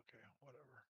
Okay, whatever.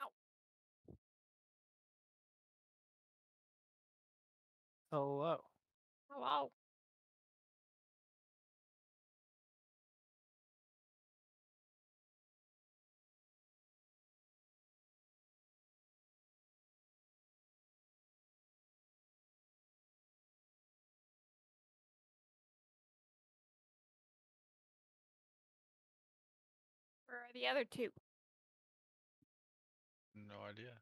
Ow. Hello. Hello. Where are the other two? No idea.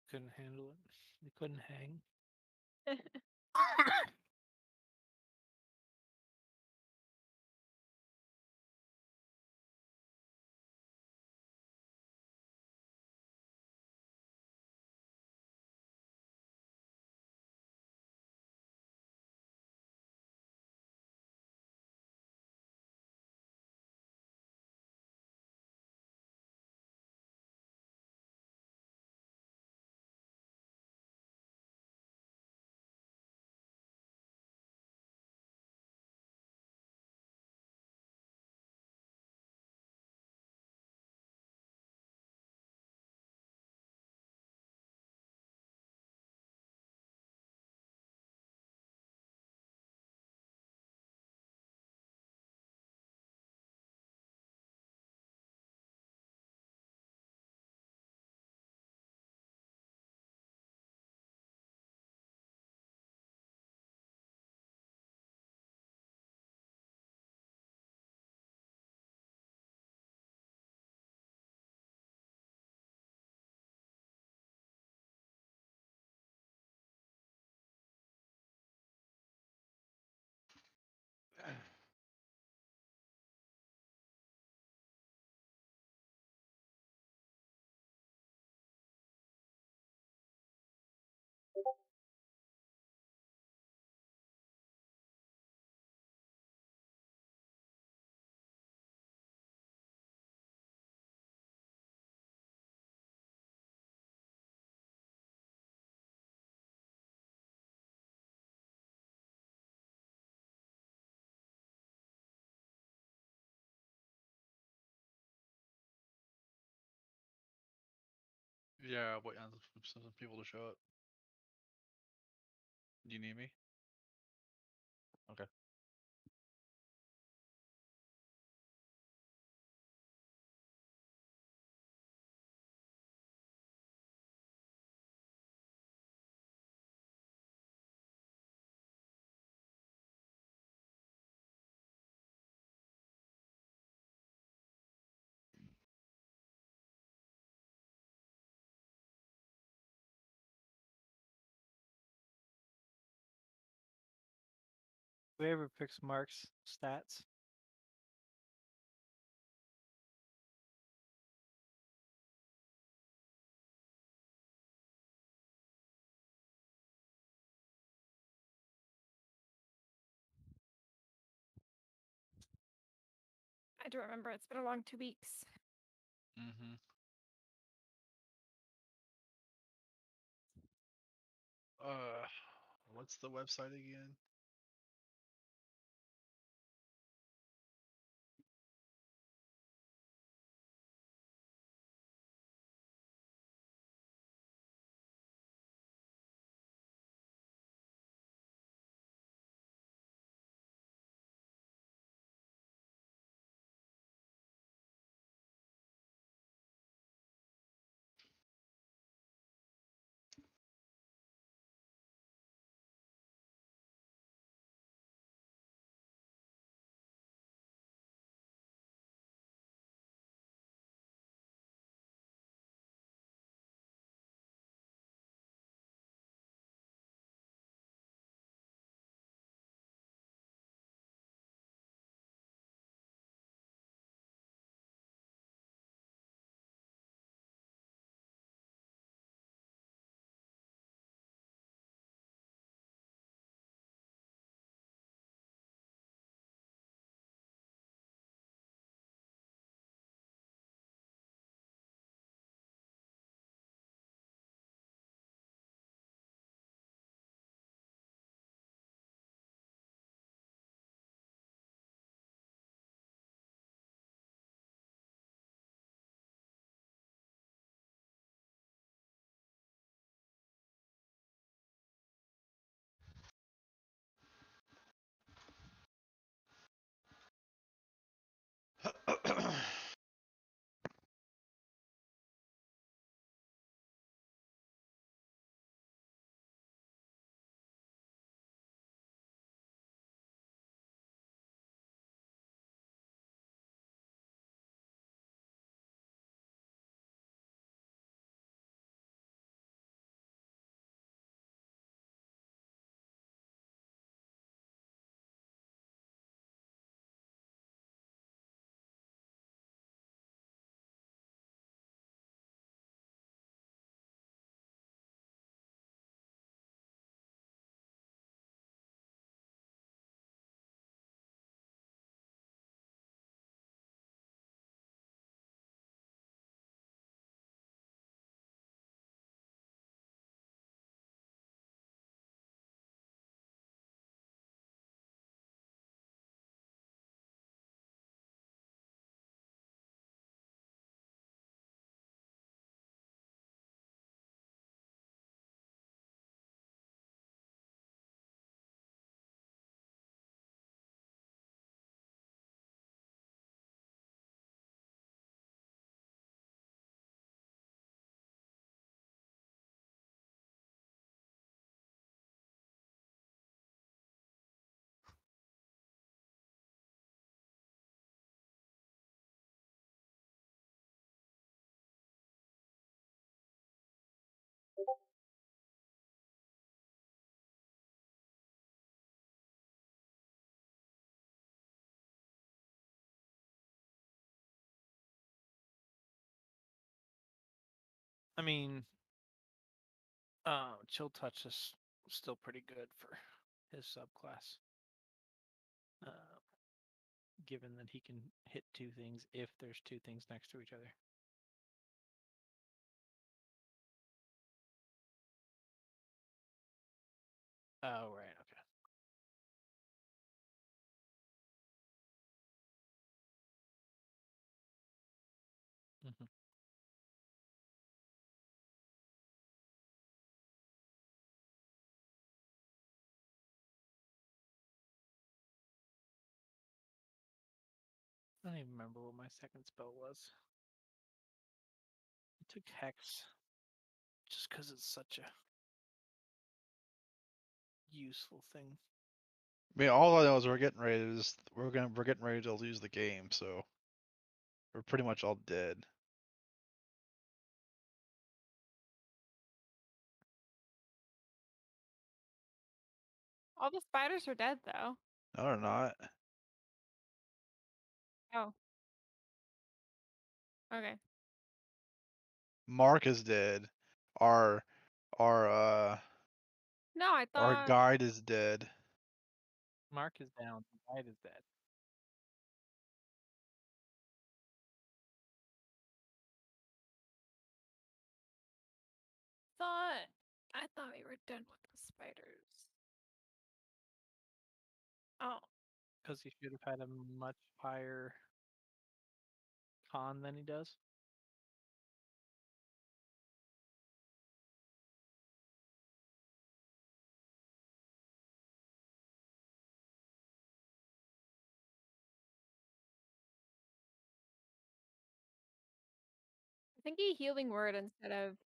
Couldn't handle it. They couldn't hang. Yeah, waiting on some people to show up. Do you need me? Okay. Whoever picks Mark's stats. do remember. It's been a long 2 weeks. Mm-hmm. What's the website again? I mean, Chill Touch is still pretty good for his subclass. Given that he can hit two things if there's two things next to each other. Oh, right, okay. Mm-hmm. I don't even remember what my second spell was. I took Hex just because it's such a useful thing. I mean, all I know is we're getting ready to lose the game, so we're pretty much all dead. All the spiders are dead, though. No, they're not. Oh. Okay. Mark is dead. Our our No, I our thought. guide is dead. Mark is down. Guide is dead. thought we were done with the spiders. Oh, Because he should have had a much higher con than he does. I think he healing word instead of.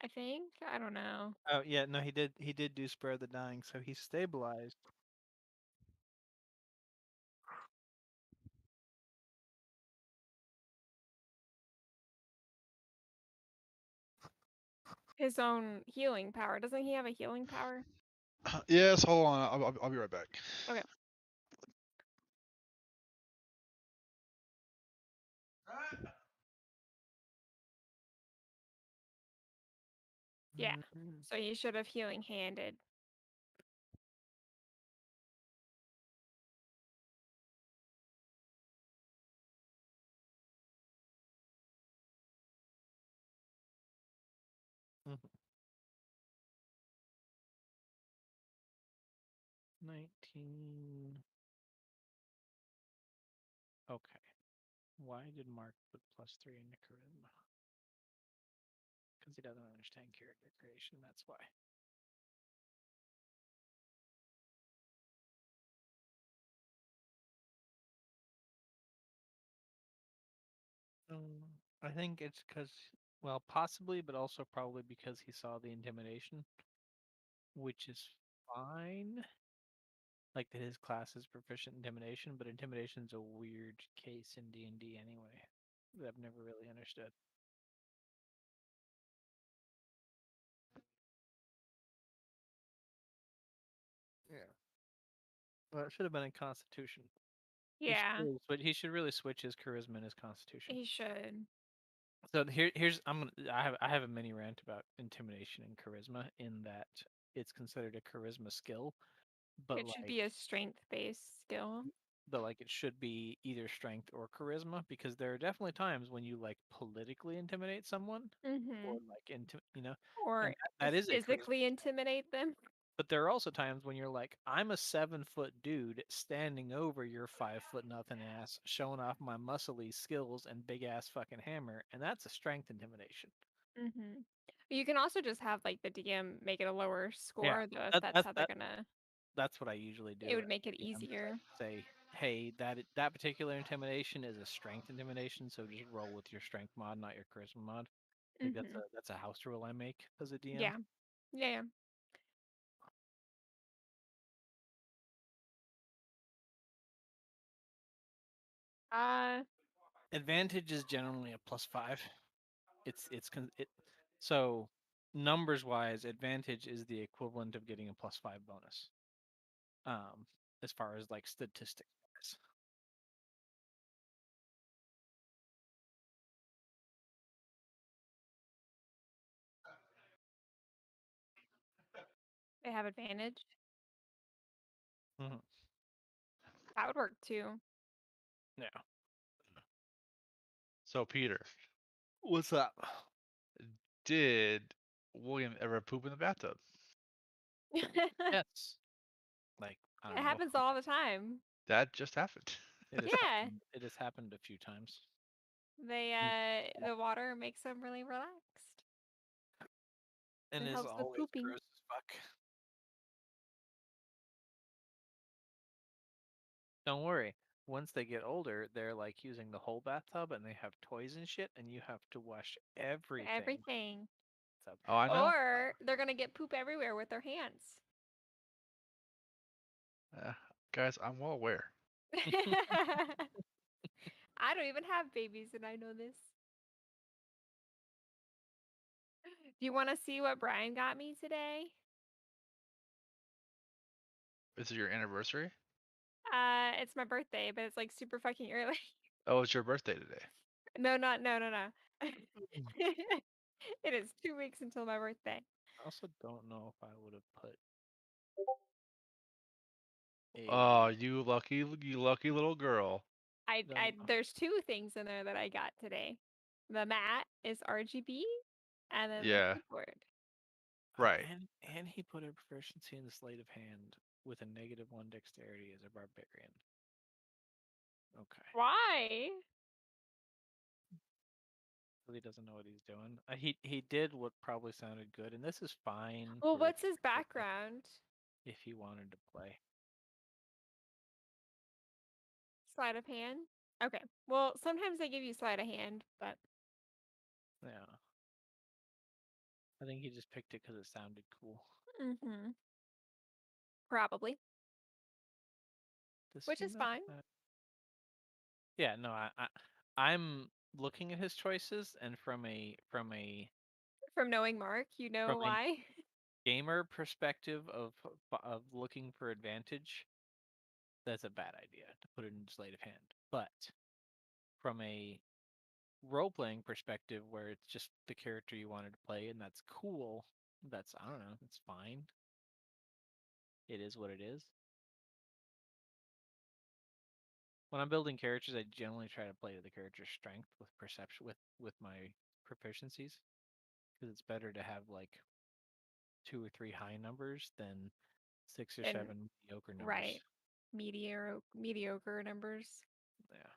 I think I don't know. Oh yeah, no, he did. He did do spare the dying, so he's stabilized. His own healing power. Doesn't he have a healing power? Yes, hold on. I'll be right back. Okay. Yeah. Mhm. So he should have healing handed. Mhm. 19. Okay. Why did Mark put +3 into charisma? Because he doesn't understand character creation. That's why. I think it's because, well, possibly, but also probably because he saw the intimidation, which is fine. Like that his class is proficient in intimidation, but intimidation's a weird case in D&D anyway that I've never really understood. Yeah. Well, it should have been in Constitution. Yeah, He should really switch his charisma and his Constitution. he should. So here's I have a mini rant about intimidation and charisma in that it's considered a charisma skill, but It should be a strength-based skill. it should be either strength or charisma, because there are definitely times when you like politically intimidate someone or Mm-hmm. like into Or and that is a charisma. physically intimidate them. But there are also times when you're like, I'm a 7-foot dude standing over your 5-foot nothing ass, showing off my muscly skills and big ass fucking hammer, and that's a strength intimidation. Mm-hmm. You can also just have like the DM make it a lower Yeah, score, though, if that, that's that, how they're that gonna. that's what I usually It do. would make it I'm just like easier. say, hey, that particular intimidation is a strength intimidation, so just roll with your strength mod, not your charisma mod. Like Mm-hmm. that's a house rule I make as a DM. Yeah. Yeah. Uh, Advantage is generally a +5. So numbers wise, advantage is the equivalent of getting a +5 bonus. Um, as far as like statistics wise. they have advantage. Hmm. That would work too. Yeah. So Peter, What's up? did William ever poop in the bathtub? It Yes. Like I don't know. happens all the time. That just happened. Yeah. It has happened a few times. The water makes them really relaxed. And It is helps with always pooping. gross as fuck. Don't worry. Once they get older, they're like using the whole bathtub and they have toys and shit, and you have to wash everything. Everything. So, Oh, I know. Or they're gonna get poop everywhere with their hands. Uh, guys, I'm well aware. I don't even have babies and I know this. Do you want to see what Brian got me today? Is it your anniversary? It's my birthday, but it's like super fucking early. Oh, it's your birthday today. No. It is 2 weeks until my birthday. I also don't know if I would have put Oh, a. you lucky little girl. Don't know. There's two things in there that I got today. The mat is RGB, and then Yeah. the keyboard. Right. And he put a proficiency in the sleight of hand with a -1 dexterity as a barbarian. Okay. Why? Really doesn't know what he's doing. He did what probably sounded good, and this is fine Well, for a what's his character that background? if he wanted to play. Sleight of hand? Okay. Well, sometimes they give you sleight of hand, but Yeah. I think he just picked it because it sounded cool. probably, Does which he is not? fine. Yeah, no, I'm looking at his choices, and from a From knowing Mark, you know from a why. gamer perspective of looking for advantage, that's a bad idea to put it in sleight of hand. But from a role playing perspective, where it's just the character you wanted to play, and that's cool. That's I don't know. It's fine. It is what it is. When I'm building characters, I generally try to play to the character's strength with perception with my proficiencies, because it's better to have like 2 or 3 high numbers than 6 or And 7 mediocre numbers. right, mediocre numbers. Yeah.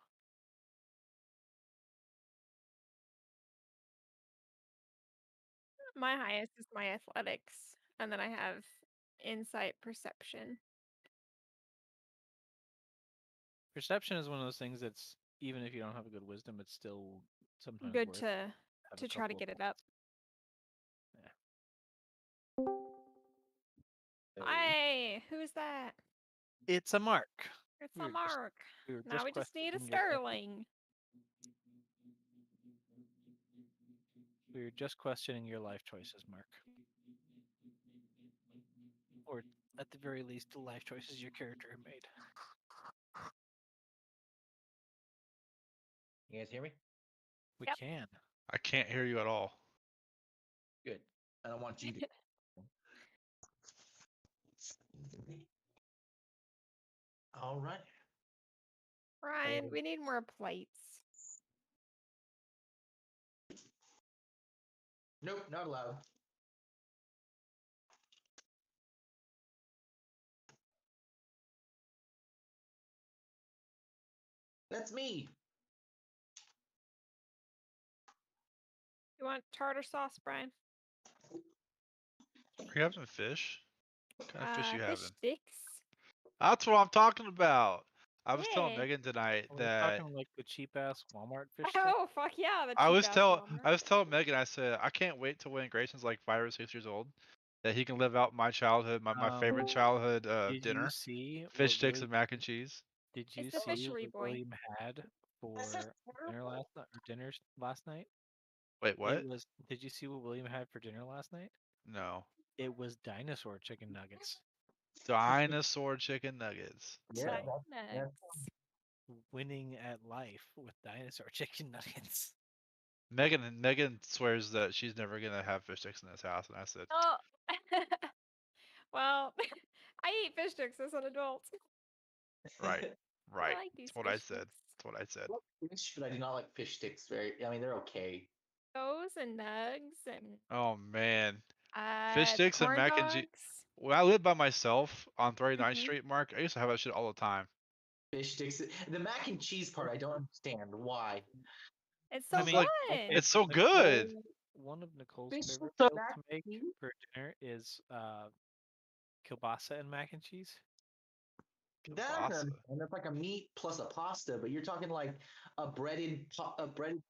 My highest is my athletics, and then I have insight perception. Perception is one of those things that's even if you don't have a good wisdom, it's still sometimes Good worth have a to try to couple of get it up. Yeah. Hey, who's that? It's a mark. It's We a were Mark. we were Now we just need a questioning your life. Sterling. We were just questioning your life choices, Mark. Or at the very least, the life choices your character made. You guys hear me? We Yep. can. I can't hear you at all. Good. I don't want you to. All right. Ryan, we need more plates. Nope, not allowed. That's me. You want tartar sauce, Brian? Are you having fish? What kind of fish you Fish having? sticks. That's what I'm talking about. I was telling Yeah. Megan tonight Are we that talking like the cheap ass Walmart fish stick? Oh fuck yeah, the I cheap was ass tell Walmart. I was telling Megan, I said I can't wait till when Grayson's like 5 or 6 years old, that he can live out my childhood, my favorite childhood Did you dinner, see fish what sticks and mac and cheese. Did you It's the see fishery what boy. William had for dinner last night? Wait, what? Did you see what William had for dinner last night? No. It was dinosaur chicken nuggets. Dinosaur chicken nuggets. Yeah. Nuts. Winning at life with dinosaur chicken nuggets. Megan swears that she's never gonna have fish sticks in this house, and I said, Oh. Well, I eat fish sticks as an adult. right, I right. like these That's what I fish said. sticks. That's what I said. I like fish, but I do not like fish sticks. I mean, they're okay. Those and nugs and Oh man, fish sticks and corn mac and cheese. dogs. When I lived by myself on 39th Mhm. Street, Mark, I used to have that shit all the time. Fish sticks. The mac and cheese part, I don't understand why. It's so It's good. like it's so good. One of Nicole's Fish favorite sticks and meals mac to and make cheese? for dinner is kielbasa and mac and cheese. That I can Kielbasa. understand. That's like a meat plus a pasta, but you're talking like a breaded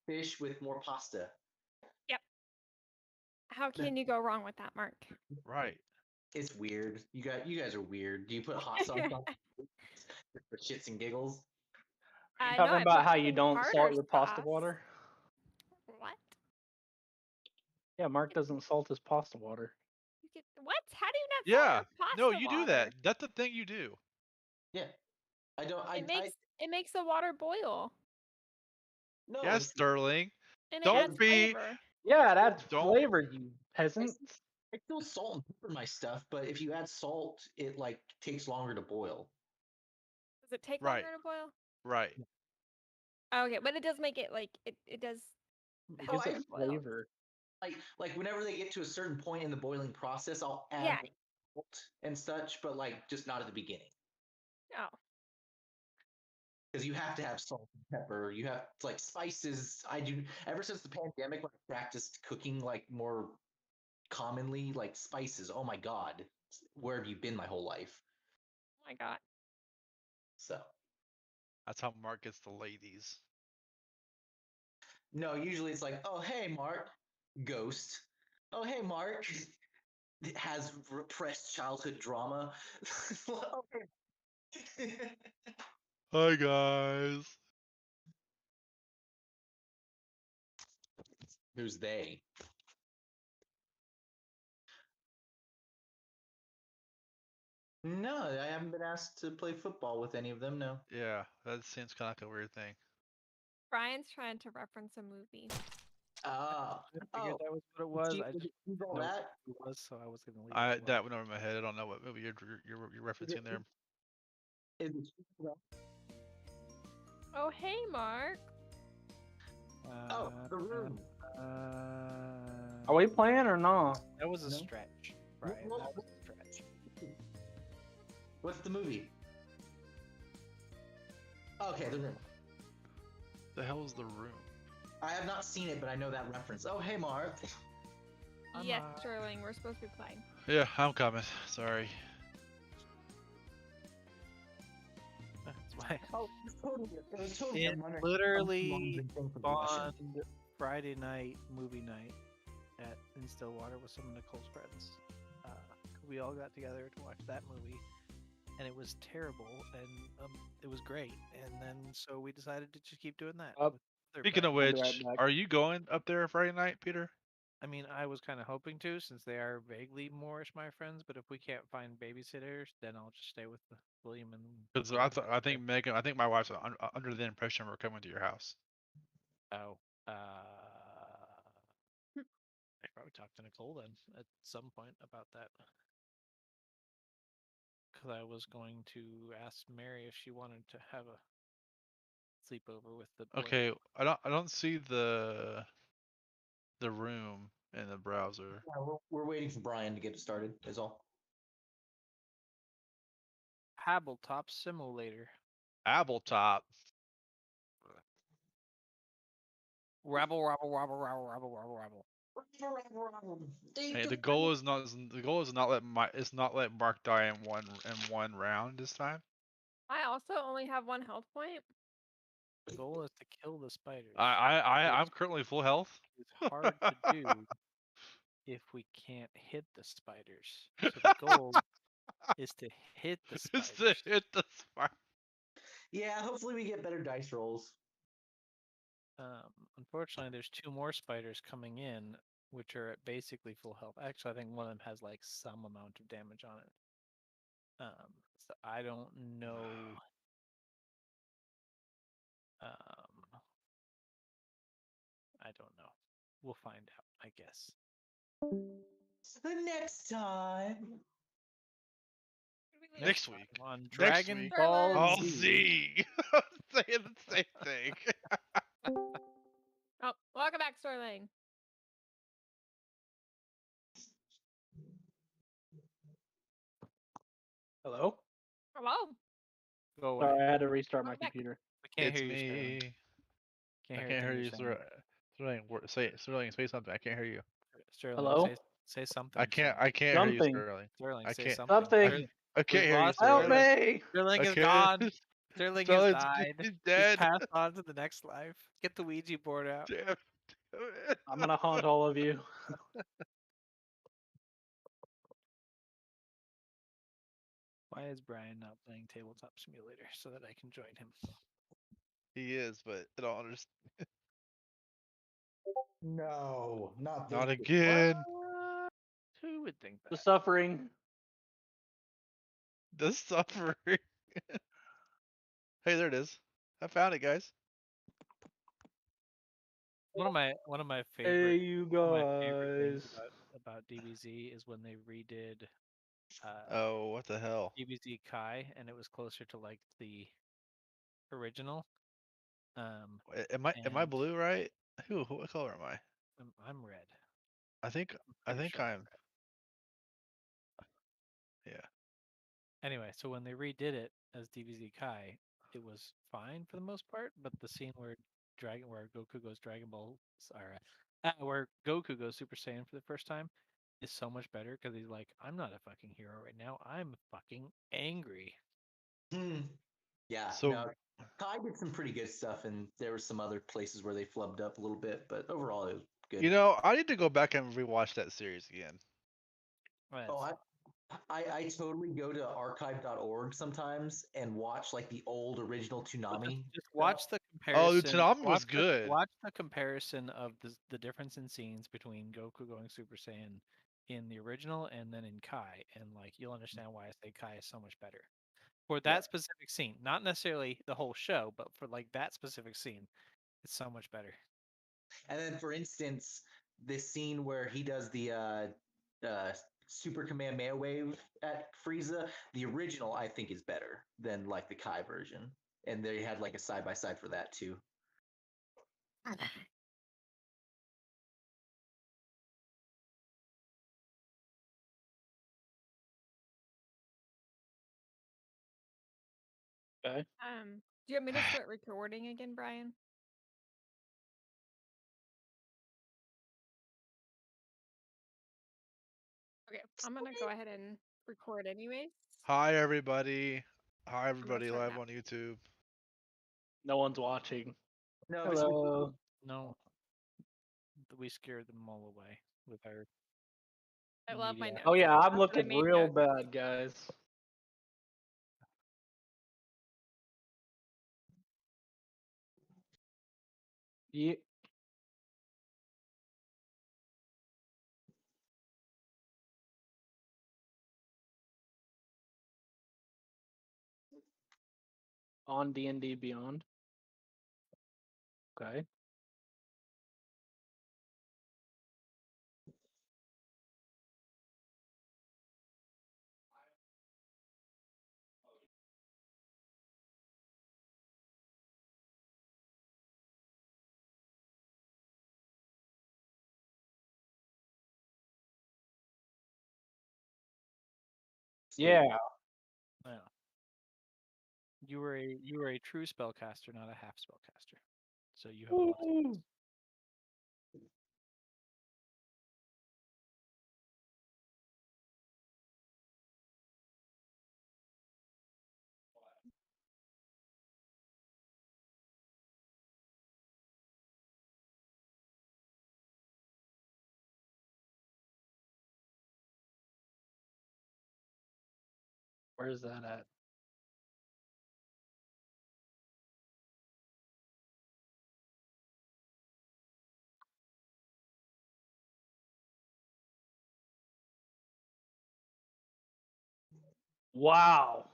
fish with more pasta. Yep. How can you go wrong with that, Mark? Right. It's weird. You guys are weird. Do you put hot sauce on for shits and giggles? No, Talking I about put how you don't tartar salt your pasta sauce. water? What? Yeah, Mark doesn't salt his pasta water. What? How do you not Yeah. salt your pasta No, you water? do that. That's the thing you do. Yeah. I don't. It makes the water boil no. Yes, Sterling. and it Don't adds be. flavor. Yeah, it adds Don't- flavor, you peasant. I still salt and pepper my stuff, but if you add salt, it like takes longer to boil. Does it take Right. longer to boil? Right. Okay, but it does make it like it does It Oh, gives I it Well, flavor. like whenever they get to a certain point in the boiling process, I'll add yeah. salt and such, but like just not at the beginning. Oh, Because you have to have salt and pepper. You have like spices. I do ever since the pandemic when I practiced cooking like more commonly, like spices. Oh my god, where have you been my whole life? my God. So That's how Mark gets the ladies. no, usually it's like, oh hey Mark, ghost. Oh hey Mark, it has repressed childhood drama. Okay. Hi guys. Who's they? No, I haven't been asked to play football with any of them. No. Yeah, that seems kind of like a weird thing. Brian's trying to reference a movie. Ah, I figured oh, that was what it was. I see, just who's all know what that? it was, so I was gonna leave it I alone. that went over my head. I don't know what movie you're Is it, referencing there. is it, Oh, hey, Mark. oh, The Room. Are we playing or not? That was a No. stretch, Brian. Well, That was a stretch. What's the movie? Okay, The Room. The hell is The Room? I have not seen it, but I know that reference. Oh, hey, Mark. I'm, Yes, Sterling, we're supposed to be playing. Yeah, I'm coming. Sorry. That's why. Oh, it was totally. It literally spawned Friday night movie night in Stillwater with some of Nicole's friends. We all got together to watch that movie, and it was terrible, and it was great. And then so we decided to just keep doing that. Up. with other Speaking of I'll be which, right back. are you going up there Friday night, Peter? I mean, I was kind of hoping to, since they are vaguely Moorish my friends. But if we can't find babysitters, then I'll just stay with William and. Because I think Megan, I think my wife's under the impression we're coming to your house. Oh, I probably talked to Nicole then at some point about that. Because I was going to ask Mary if she wanted to have a sleepover with the boys. Okay, I don't see the room in the browser. Yeah, we're waiting for Brian to get it started. Is all. Habletop Simulator. Appletop. Rabble, rabble, rabble, rabble, rabble, rabble, rabble. Hey, the goal is not let Mark die in one round this time. I also only have 1 health point. The goal is to kill the spiders. I'm currently full health. It's hard to do if we can't hit the spiders. So the goal is to hit the It's spiders. to hit the spider. Yeah, hopefully we get better dice rolls. Unfortunately, there's 2 more spiders coming in, which are at basically full health. Actually, I think one of them has like some amount of damage on it. So I don't know. I don't know. We'll find out, I guess. The next time. Next week. On Next Dragon week. Ball I'll Z. see. Saying the same thing. Oh, welcome back, Sterling. Hello? Hello. Go away. Sorry, I had to restart my Welcome back. computer. We can't It's hear you, Sterling. me. Can't I hear can't hear anything you, you're saying. Sterling. Say something. I can't hear you. Sterling, Hello? say something. I can't Sterling. hear you, Something. Sterling. Sterling, I say can't- something. Something. I can't We've hear you, lost Help Sterling. me! Sterling is Okay. gone. Sterling has Sterling's died. he's He's dead. passed on to the next life. Get the Ouija board out. Damn it. I'm gonna haunt all of you. Why is Brian not playing Tabletop Simulator so that I can join him? He is, but I don't understand. No, not Not this. again. What? Who would think The that? suffering. The suffering. Hey, there it is. I found it, guys. One of my Hey, favorite you one of my favorite things guys. about DBZ is when they redid Oh, what the hell? DBZ Kai, and it was closer to like the original. Am I and blue, right? Who? What color am I? I'm red. I think. I Pretty think sure I'm. Yeah. Anyway, so when they redid it as DBZ Kai, it was fine for the most part, but the scene where Goku goes Dragon Ball, sorry, where Goku goes Super Saiyan for the first time is so much better because he's like, I'm not a fucking hero right now. I'm fucking angry. Yeah, So no, Kai did some pretty good stuff, and there were some other places where they flubbed up a little bit, but overall it was good. you know, I need to go back and rewatch that series again. Oh, I totally go to archive.org sometimes and watch like the old original Toonami. Just watch the Oh, the comparison. Toonami was good. Watch the comparison of the difference in scenes between Goku going Super Saiyan in the original and then in Kai, and like you'll understand why I say Kai is so much better for that Yeah. specific scene. Not necessarily the whole show, but for like that specific scene, it's so much better. And then, for instance, this scene where he does the Super Command Man Wave at Frieza, the original I think is better than like the Kai version, and they had like a side by side for that too. Okay. Do you want me to start recording again, Brian? Okay, I'm gonna go ahead and record anyways. Hi everybody. Hi I'm gonna everybody start live now. on YouTube. No one's watching. No, Hello. No, we scared them all away with our. I love my media. notes. Oh yeah, I'm I looking made real notes. bad, guys. Yeah. On D&D Beyond. Okay. Yeah. Yeah. You were a true spellcaster, not a half spellcaster. So you have a lot. Woo. Where's that at? Wow.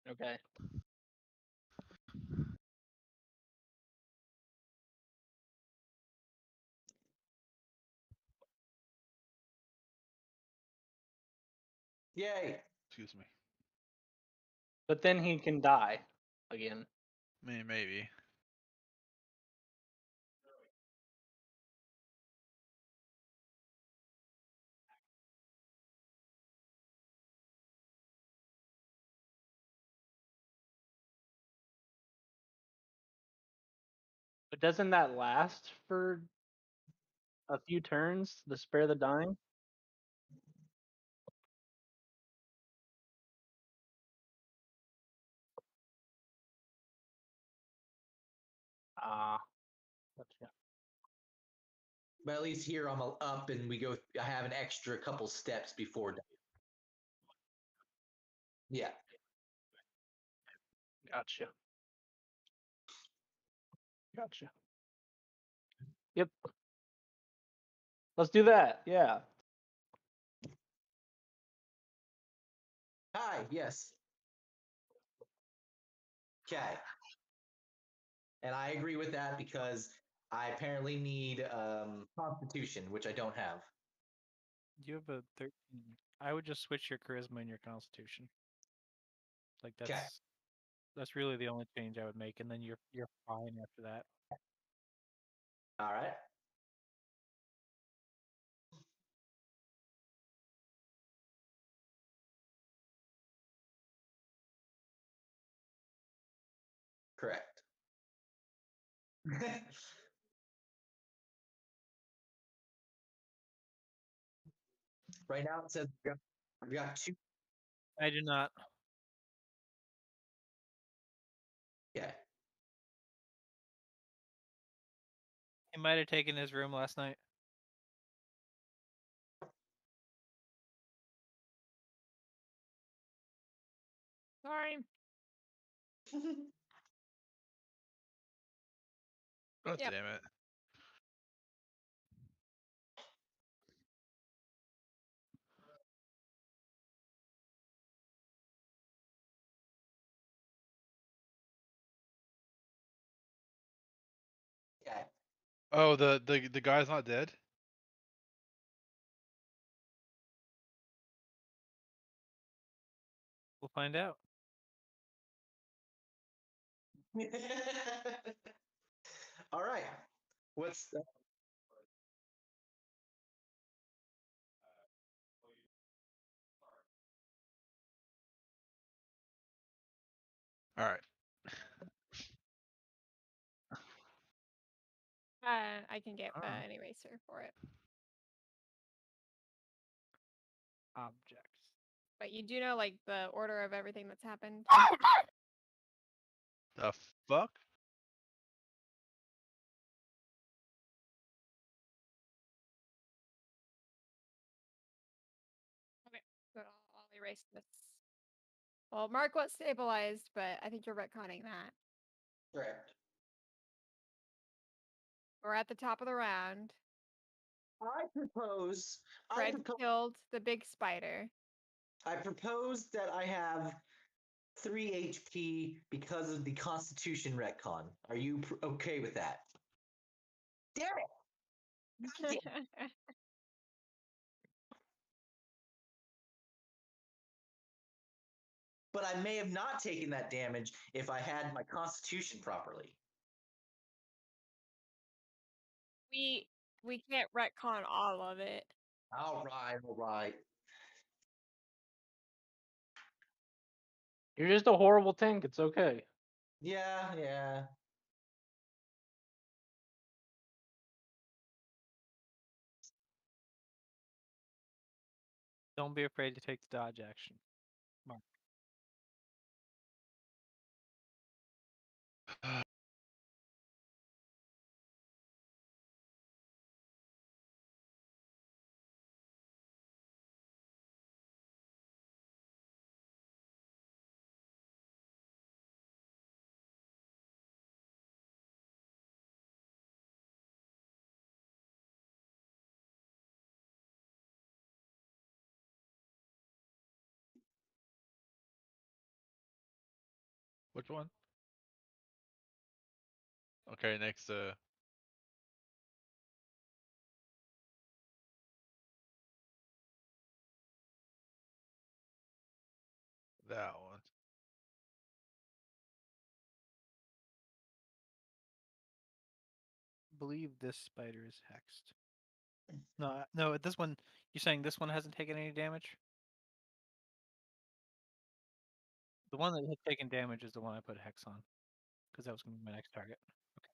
Okay. Yay! Excuse me. But then he can die again. Maybe. But doesn't that last for a few turns? The spare the dying? Ah. Gotcha. But at least here I'm up, and we go. I have an extra couple steps before. Yeah. Gotcha. Gotcha. Yep. Let's do that. Yeah. Hi. Yes. Okay. And I agree with that because I apparently need Constitution, which I don't have. You have a 13. I would just switch your charisma and your constitution. Like Okay. that's really the only change I would make, and then you're fine after that. All right. Correct. Right now it says we got two. I do not. Okay. He might have taken his room last night. Sorry. Oh Yep. damn it! Okay. Oh, the guy's not dead. We'll find out. All right. What's All right. I can get Alright. an eraser for it. Objects. But you do know like the order of everything that's happened. The fuck? Okay, so I'll erase this. Well, mark what's stabilized, but I think you're retconning that. correct? We're at the top of the round. I propose. Fred killed the big spider. I propose that I have 3 HP because of the Constitution retcon. Are you okay with that? Damn it! God damn it. But I may have not taken that damage if I had my Constitution properly. we can't retcon all of it. All right, all right. You're just a horrible tank. It's okay. Yeah, yeah. Don't be afraid to take the dodge action. Mark. Which one? Okay, next. That one. Believe this spider is hexed. No, this one. You're saying this one hasn't taken any damage? The one that had taken damage is the one I put hex on, because that was going to be my next target. Okay.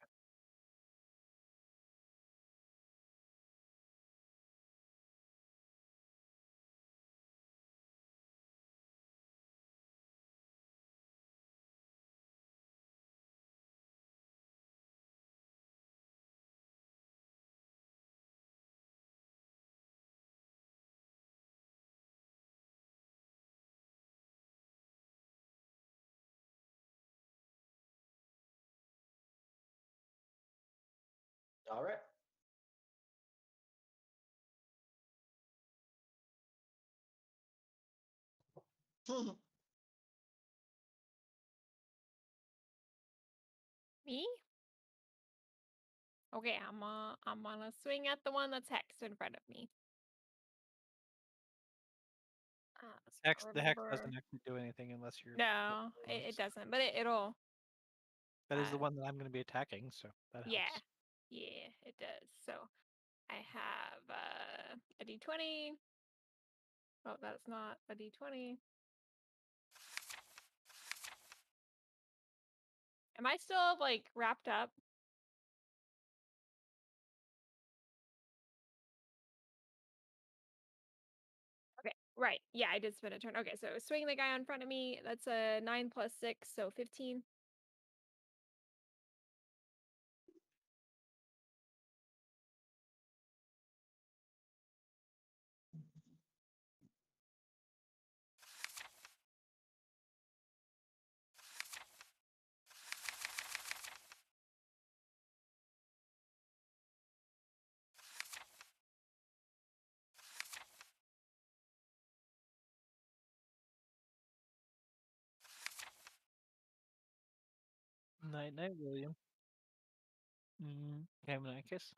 All right. Me? Okay, I'm gonna swing at the one that's hexed in front of me. Let's not The hex remember. doesn't actually do anything unless you're. No, it doesn't, but it'll. That is the uh, one that I'm going to be attacking, so that Yeah, helps. yeah, it does. So I have a d20. Oh, that's not a d20. Am I still like wrapped up? Okay, right. Yeah, I did spend a turn. Okay, so swing the guy in front of me. That's a 9 plus 6, so 15. Night, night, William. Okay, Manicus.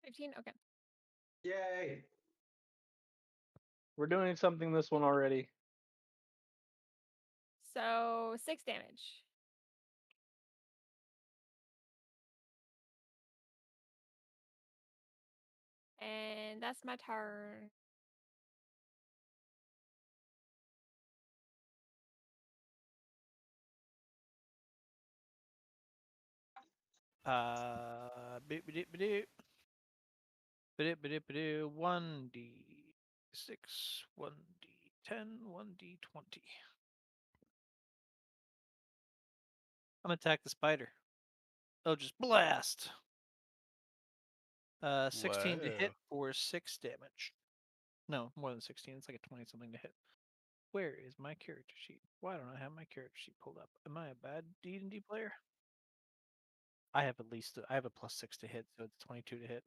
15. Okay. Yay! We're doing something this one already. So 6 damage. And that's my turn. Beep, beep, beep, beep, beep, beep, 1d6, 1d10, 1d20. I'm gonna attack the spider. Oh, just blast. 16 to hit Whoa. for 6 damage. No, more than 16. It's like a 20 something to hit. Where is my character sheet? Why don't I have my character sheet pulled up? Am I a bad D&D player? I have I have a +6 to hit, so it's 22 to hit.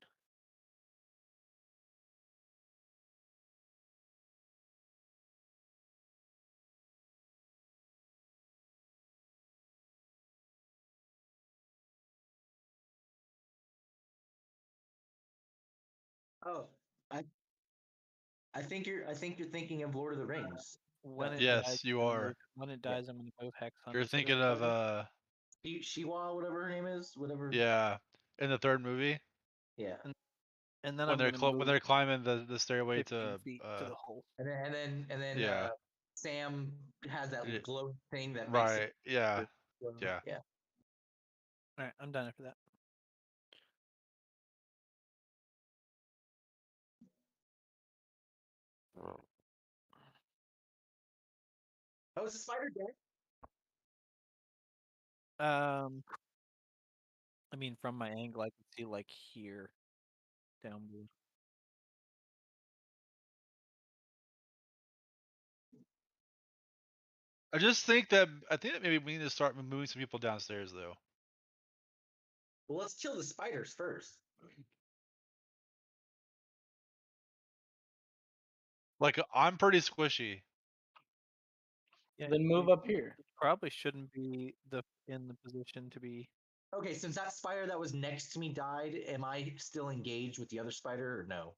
Oh, I I think you're thinking of Lord of the Rings. When That's it dies, Yes, you I'm gonna are. move, when it yeah. dies, I'm gonna move hex on You're this other thinking of spider. Shiwa, whatever her name is, whatever. yeah, in the third movie Yeah. And then when I'm they're gonna when move they're climbing the stairway 15 to feet to the hole. And then yeah, Sam has that y- glow thing that makes it. right, yeah, glow. yeah. Yeah. All right, I'm done after that. Oh, is the spider dead? I mean, from my angle, I can see like here, down below. I think that maybe we need to start moving some people downstairs though. Well, let's kill the spiders first. Like I'm pretty squishy. Yeah, Then move up here. probably shouldn't be in the position to be. Okay, since that spider that was next to me died, am I still engaged with the other spider or no?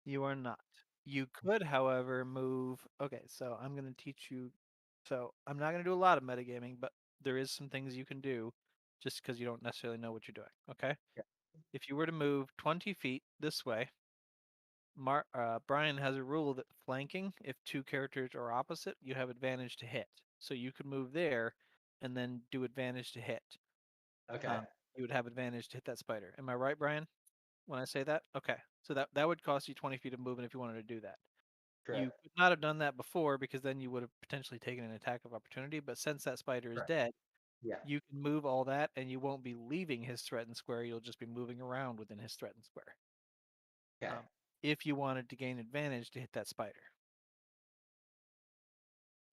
You are not. You could, however, move. Okay, so I'm going to teach you. So I'm not going to do a lot of metagaming, but there is some things you can do just because you don't necessarily know what you're doing. Okay? Yeah. If you were to move 20 feet this way, Brian has a rule that flanking, if two characters are opposite, you have advantage to hit. So you could move there and then do advantage to hit. Okay. You would have advantage to hit that spider. Am I right, Brian? When I say that? Okay. So that would cost you 20 feet of movement if you wanted to do that. You Correct. could not have done that before because then you would have potentially taken an attack of opportunity. But since that spider is Correct. dead, Yeah. you can move all that and you won't be leaving his threatened square. You'll just be moving around within his threatened square. Okay. If you wanted to gain advantage to hit that spider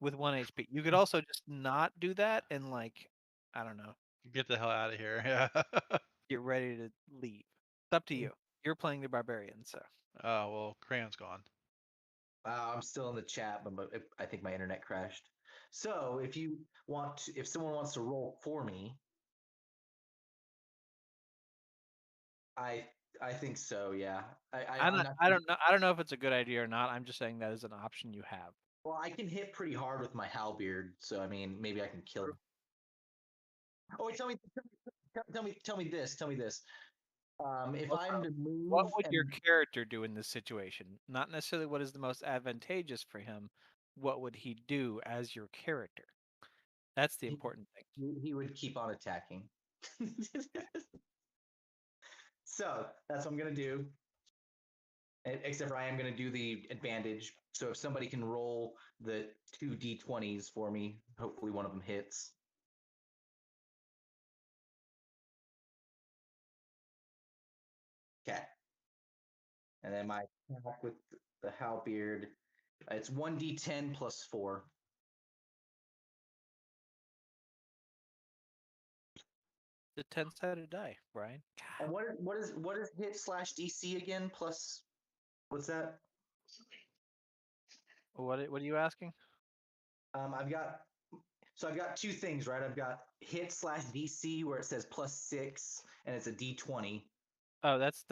with 1 HP. You could also just not do that and like, I don't know, Get the hell out of here. Yeah. get ready to leave. It's up to you. You're playing the barbarian, so. Oh well, Crayon's gone. I'm still in the chat, but I think my internet crashed. So if someone wants to roll for me, I I think so. Yeah. I'm I'm not. not. I don't know if it's a good idea or not. I'm just saying that is an option you have. Well, I can hit pretty hard with my halberd, so I mean, maybe I can kill him. Oh, wait, tell me this. Tell me this. If Also, I'm to what move would your and character do in this situation? Not necessarily what is the most advantageous for him. What would he do as your character? That's the he, important thing. he would keep on attacking. Okay. So that's what I'm gonna do. Except for I am gonna do the advantage. So if somebody can roll the two d20s for me, hopefully one of them hits. Okay. And then my attack with the halberd, it's 1d10 plus 4. The 10-sided die, Brian. And what is hit slash DC again? Plus, what's that? What are you asking? I've got I've got two things, right? I've got hit slash DC where it says +6 and it's a D20. Oh, that's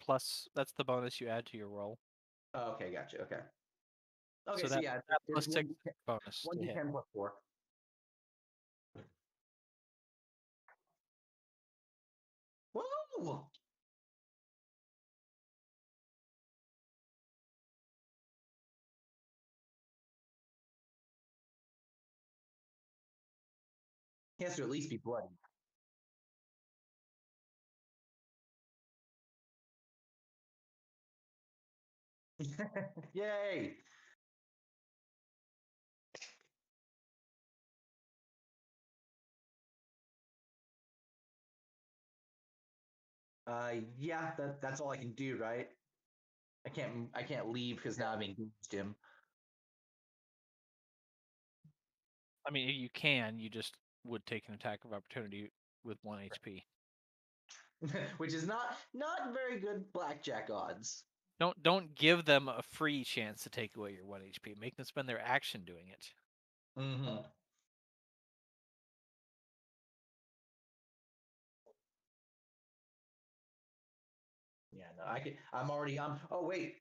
plus. That's the bonus you add to your roll. Oh, okay, gotcha. Okay. Okay, So so that yeah, that it's plus 6 bonus to hit. 1d10 plus 4. Woo! He has to at least be bloody. Yay! Yeah, that's all I can do, right? I can't leave because now I've engaged him. I mean, you can. You just would take an attack of opportunity with 1 HP. Which is not very good blackjack odds. Don't give them a free chance to take away your 1 HP. Make them spend their action doing it. Mm-hmm. Yeah, no, I'm already. Oh wait.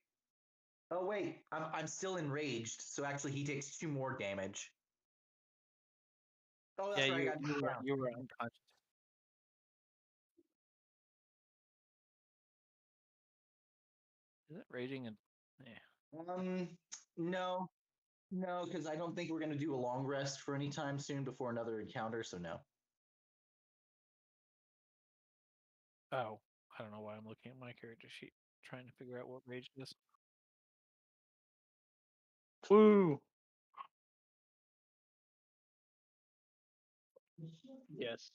Oh wait. I'm still enraged. So actually, he takes 2 more damage. Oh, Yeah, that's right. I got you were unconscious. Is it raging? And yeah. No, no, because I don't think we're gonna do a long rest for any time soon before another encounter. So no. Oh, I don't know why I'm looking at my character sheet, trying to figure out what rage it is. Woo! Yes.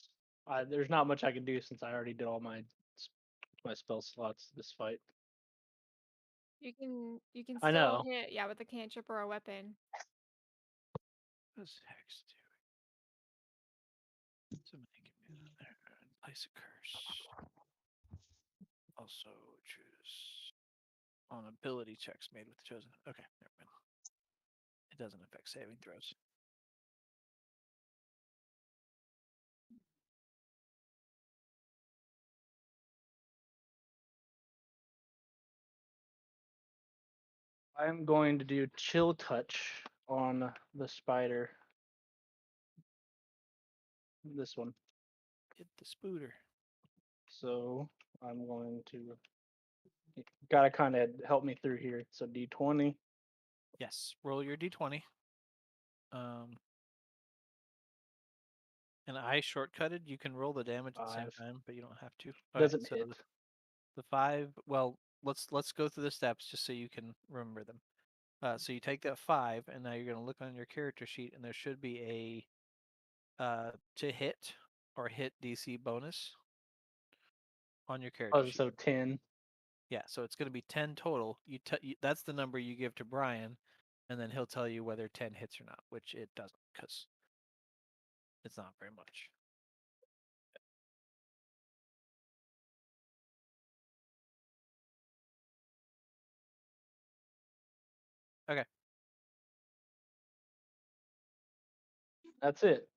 There's not much I can do since I already did all my spell slots this fight. You can I still know. hit, yeah, with a cantrip or a weapon. What does Hex do? Somebody give me that there. Place a curse. Also choose on ability checks made with the chosen. Okay, never mind. It doesn't affect saving throws. I'm going to do chill touch on the spider. This one. Hit the spooter. So I'm going to gotta kind of help me through here. So D20. Yes, roll your d20. And I shortcutted. You can roll the damage at the same 5. time, but you don't have to. Okay, Doesn't so hit. the 5. Well, let's go through the steps just so you can remember them. So you take that 5, and now you're going to look on your character sheet, and there should be a to hit or hit DC bonus on your character Oh, sheet. so 10. Yeah, so it's going to be 10 total. That's the number you give to Brian, and then he'll tell you whether 10 hits or not, which it doesn't, because it's not very much. Okay. That's it.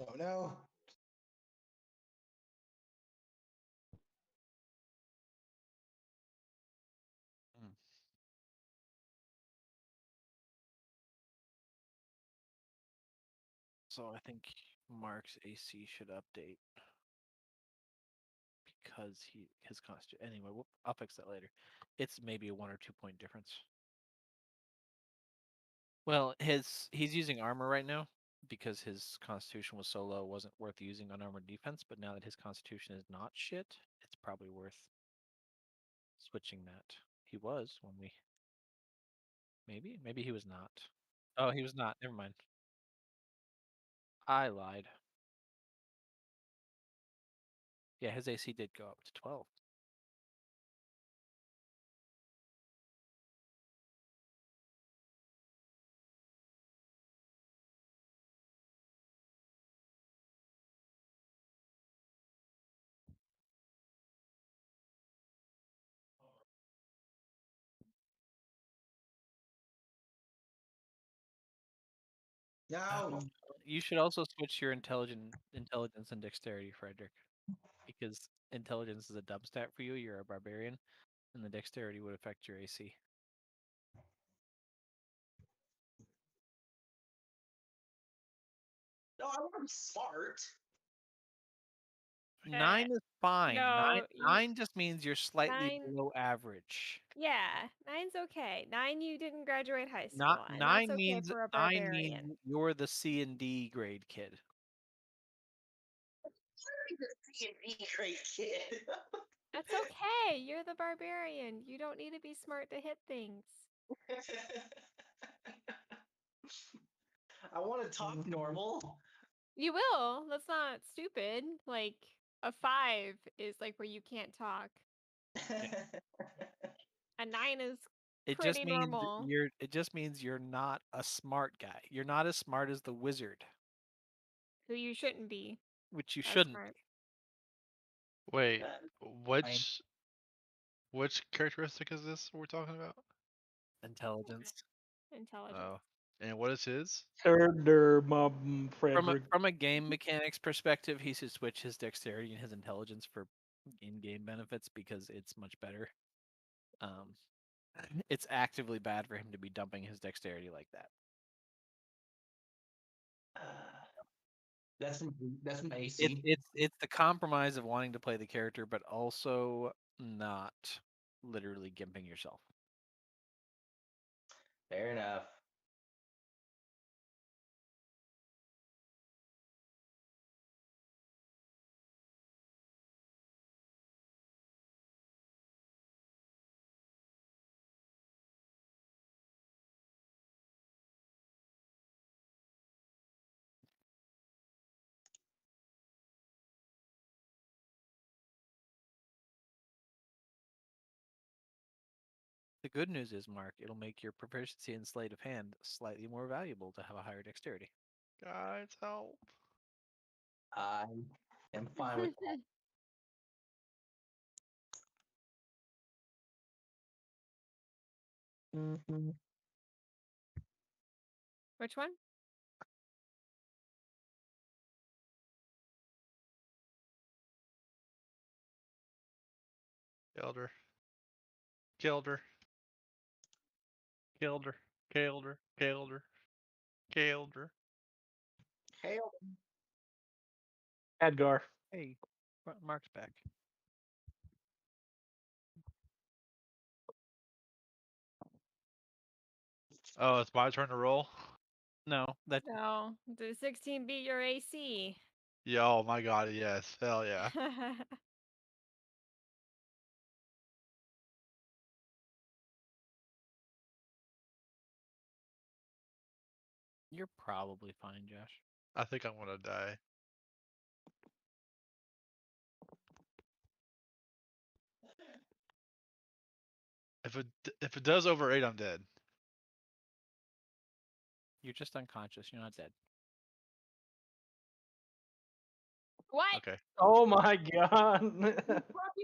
Oh no. Hmm. So I think Mark's AC should update because his constitution. Anyway, I'll fix that later. It's maybe a 1 or 2 point difference. Well, he's using armor right now because his constitution was so low, it wasn't worth using unarmored defense. But now that his constitution is not shit, it's probably worth switching that. He was when we maybe he was not. Oh, he was not. Never mind. I lied. Yeah, his AC did go up to 12. No. You should also switch your intelligence and dexterity, Frederick, because intelligence is a dub stat for you. You're a barbarian, and the dexterity would affect your AC. No, I want to be smart. 9 is fine. no, Nine just means you're slightly 9 below average. Yeah, 9's okay. 9, you didn't graduate high Not school, and that's nine okay means for a nine means barbarian. you're the C and D grade kid. C and D great kid. That's okay. You're the barbarian. You don't need to be smart to hit things. I want to talk normal. You will. That's not stupid. Like a 5 is like where you can't talk. A 9 is It just pretty means normal. you're not a smart guy. You're not as smart as the wizard, Who you shouldn't be which you as shouldn't. smart. Wait, Fine. which characteristic is this we're talking about? Intelligence. Intelligence. Oh, and what is his? Sir From Frederick. a game mechanics perspective, he should switch his dexterity and his intelligence for in-game benefits because it's much better. It's actively bad for him to be dumping his dexterity like that. That's my AC. It's the compromise of wanting to play the character, but also not literally gimping yourself. Fair enough. The good news is, Mark, it'll make your proficiency in sleight of hand slightly more valuable to have a higher dexterity. Guys, help! I am fine with that. Which one? Killed her. Killed her. Killed her. Killed her. Killed her. Killed her. Hail. Edgar. Hey, Mark's back. Oh, it's my turn to roll. No, that No. Did 16 beat your AC? Yeah, oh my god, yes. Hell yeah. You're probably fine, Josh. I think I'm gonna die. If it does over 8, I'm dead. You're just unconscious. You're not dead. What? Okay. Oh my god.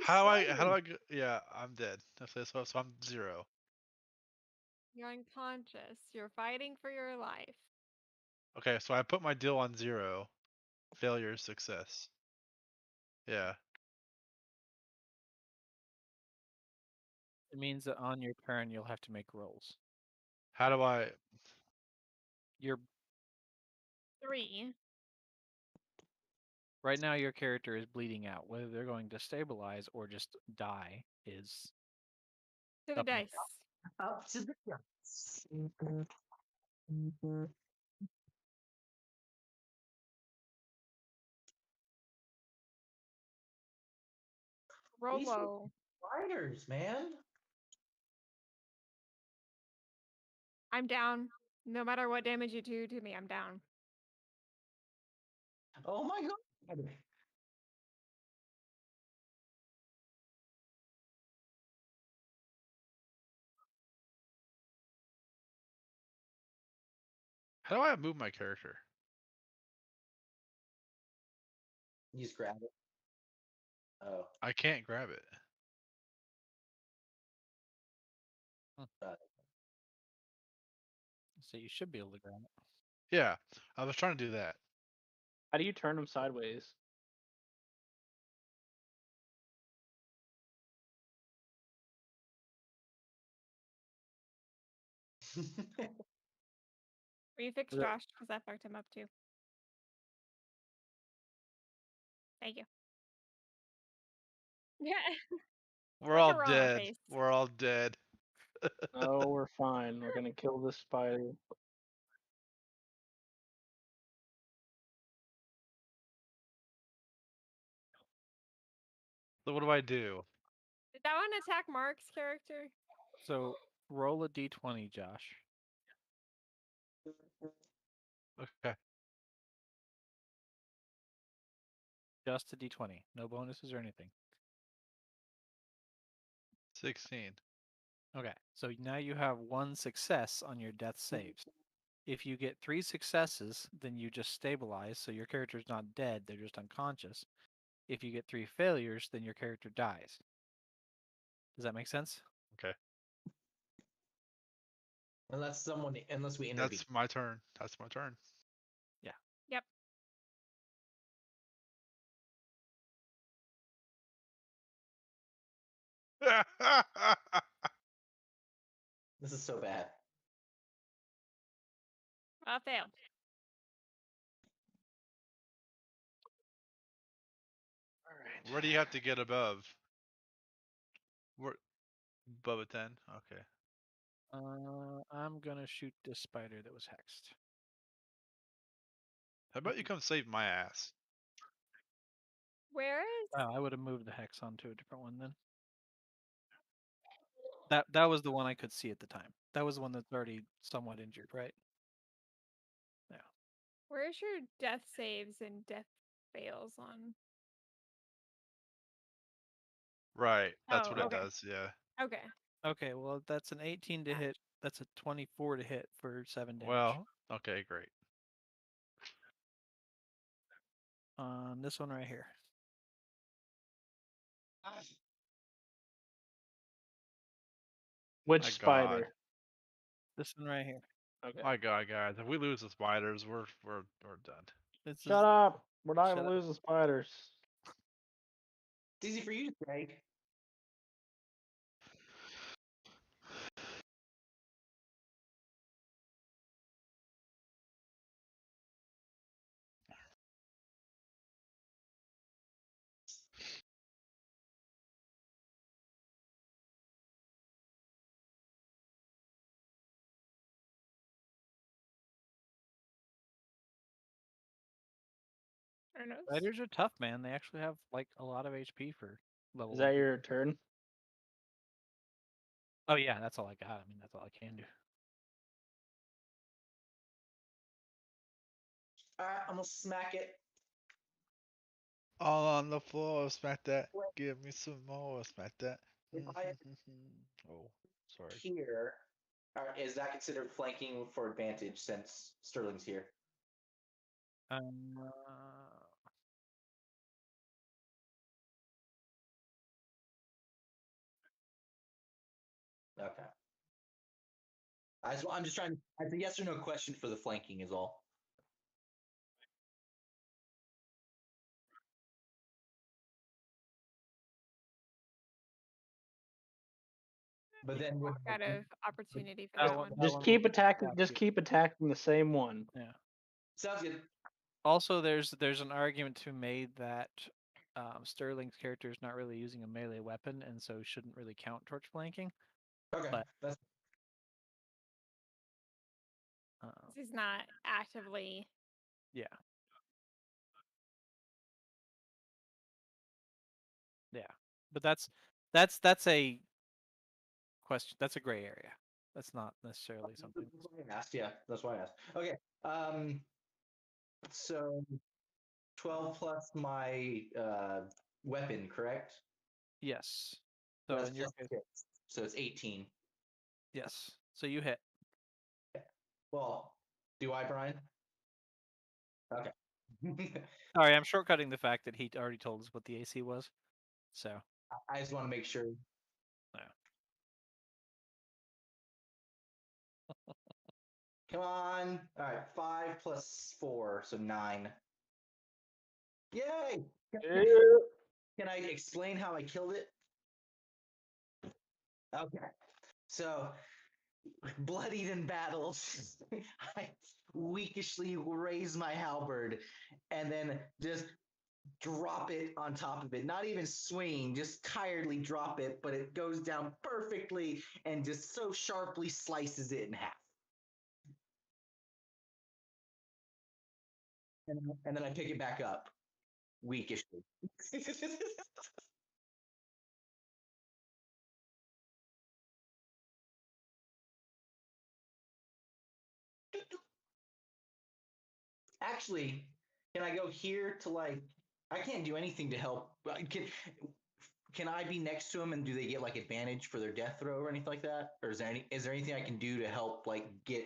How do I go? Yeah, I'm dead. So I'm 0. You're unconscious. You're fighting for your life. Okay, so I put my deal on 0. Failure is success. Yeah. It means that on your turn you'll have to make rolls. How do I? You're 3 right now your character is bleeding out. Whether they're going to stabilize or just die is to the up in the dice. Up to the dice. Roll These are low. Spiders, man. I'm down. No matter what damage you do to me, I'm down. Oh my god. How do I move my character? You just grab it. Oh. I can't grab it. so you should be able to grab it. Yeah, I was trying to do that. How do you turn them sideways? Refix Is it- Josh because I fucked him up too. Thank you. Yeah. We're Like a all Rona dead. face. We're all dead. Oh, we're fine. We're gonna kill this spider. So what do I do? Did that one attack Mark's character? So roll a d20, Josh. Okay. Just a d20. No bonuses or anything. 16. Okay. So now you have 1 success on your death saves. If you get 3 successes, then you just stabilize, so your character's not dead, they're just unconscious. If you get 3 failures, then your character dies. Does that make sense? Okay. unless we intervene. That's my turn. That's my turn. Yeah. Yep. This is so bad. Failed. All right. Where do you have to get above? Where, above a 10? Okay. I'm gonna shoot this spider that was hexed. How about you come save my ass? Where is? Oh, I would have moved the hex onto a different one then. That was the one I could see at the time. That was the one that's already somewhat injured, right? Yeah. Where's your death saves and death fails on? Right. That's Oh, what it okay. does. Yeah. Okay. Okay, well that's an 18 to hit. That's a 24 to hit for 7 damage. Well, okay, great. On this one right here. Which My spider? God. This one right here. Okay. My God, guys. If we lose the spiders, we're done. This Shut up. We're not Shut gonna up. lose the spiders. It's easy for you to say. I don't know. Spiders are tough, man. They actually have like a lot of HP for level Is 1. that your turn? Oh yeah, that's all I got. I mean, that's all I can do. Alright, I'm gonna smack it. All on the floor, smack that. Well, Give me some more, smack that. if I Oh, sorry. here, is that considered flanking for advantage since Sterling's here? Um, Okay. I'm just trying. It's a yes or no question for the flanking is all. But then Walk out of opportunity for that that one- one. that Just one keep will attacking. attack Just you. keep attacking the same one. Yeah. sounds good. Also, there's an argument to be made that Sterling's character is not really using a melee weapon, and so shouldn't really count towards flanking. Okay, But- that's He's not actively. Yeah. But that's a question. That's a gray area. That's not necessarily something. that's why I asked. Yeah, that's why I asked. Okay. So 12 plus my weapon, correct? Yes. So That's in your plus case, 6. So it's 18. yes. So you hit. Well, do I, Brian? Okay. Sorry, I'm shortcutting the fact that he already told us what the AC was. So I just want to make sure. Come on. All right. 5 plus 4, so 9. Yay! Can I explain how I killed it? Okay. So, bloodied in battle, I weakishly raise my halberd and then just drop it on top of it. Not even swing, just tiredly drop it, but it goes down perfectly and just so sharply slices it in half. And then I pick it back up, weakishly. Actually, can I go here to like? I can't do anything to help. Can I be next to them and do they get like advantage for their death throw or anything like that? Or is there anything I can do to help like get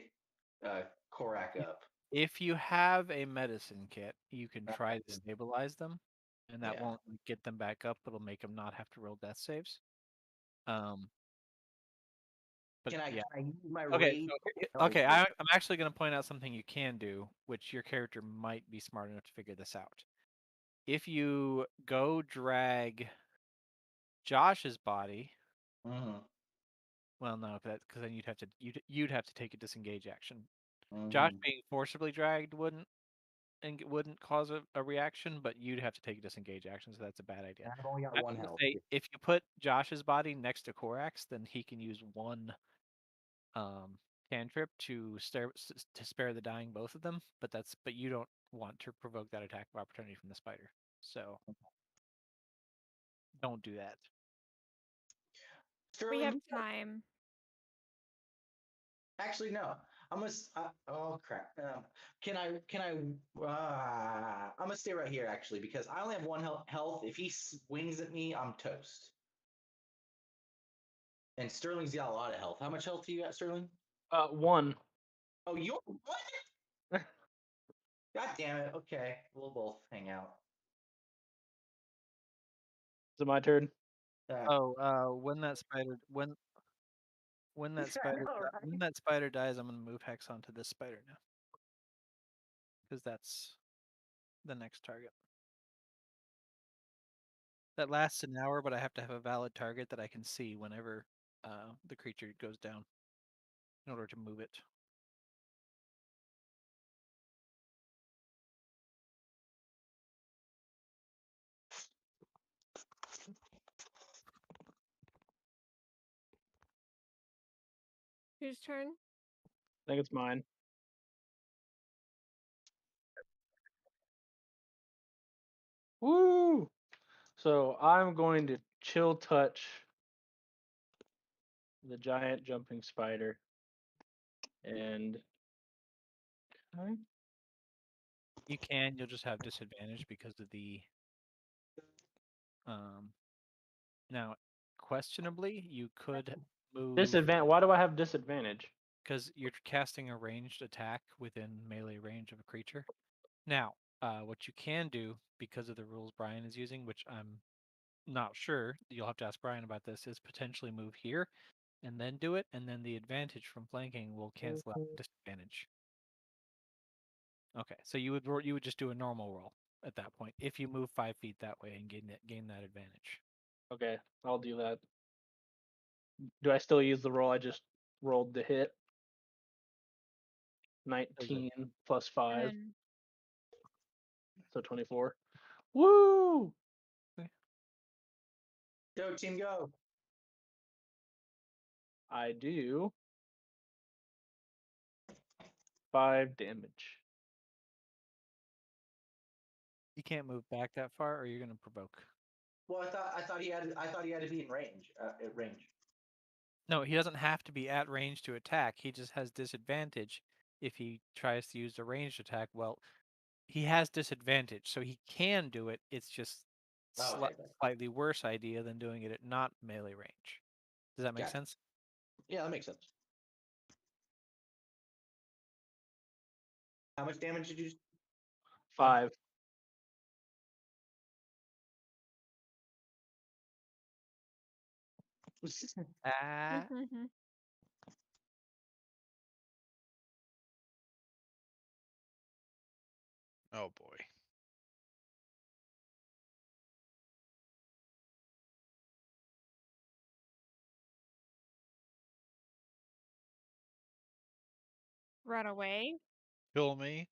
Korak up? if you have a medicine kit, you can try to Okay. stabilize them, and that Yeah. won't get them back up. It'll make them not have to roll death saves. But Can I yeah. use my Okay. rage? Okay. I'm actually going to point out something you can do, which your character might be smart enough to figure this out. If you go drag Josh's body, Mhm, well, no, because then you'd have to take a disengage action. Josh mhm. being forcibly dragged wouldn't cause a reaction, but you'd have to take a disengage action, so that's a bad idea. I've only got I'm one gonna health. say if you put Josh's body next to Korax, then he can use one cantrip to spare the dying both of them. But you don't want to provoke that attack of opportunity from the spider, so don't do that. We have Sterling, time. actually no. I'm gonna. Oh crap. Can I? I'm gonna stay right here actually because I only have one health. If he swings at me, I'm toast. And Sterling's got a lot of health. How much health do you got, Sterling? 1. Oh, you're what? God damn it. Okay, we'll both hang out. Is it my turn? Oh, when that spider when that I spider know, right? when that spider dies, I'm gonna move Hex onto this spider now, because that's the next target. That lasts an hour, but I have to have a valid target that I can see whenever the creature goes down in order to move it. Whose turn? I think it's mine. Woo! So I'm going to chill touch the giant jumping spider. And okay. You can. You'll just have disadvantage because of the. Now, questionably, you could move Disadvantage. Why do I have disadvantage? because you're casting a ranged attack within melee range of a creature. Now, what you can do because of the rules Brian is using, which I'm not sure, you'll have to ask Brian about this, is potentially move here and then do it, and then the advantage from flanking will cancel out the disadvantage. Okay, so you would just do a normal roll at that point if you move 5 feet that way and gain that advantage. Okay, I'll do that. Do I still use the roll I just rolled to hit? 19 plus 5, And so 24. Woo! Go team, go! I do 5 damage. You can't move back that far, or you're going to provoke. Well, I thought he had to be in range. At range. No, he doesn't have to be at range to attack. He just has disadvantage if he tries to use a ranged attack. Well, he has disadvantage, so he can do it. It's just Oh, okay. slightly worse idea than doing it at not melee range. Does that make Got it. sense? Yeah, that makes sense. How much damage did you? 5. Ah, Oh boy. run away. Kill me.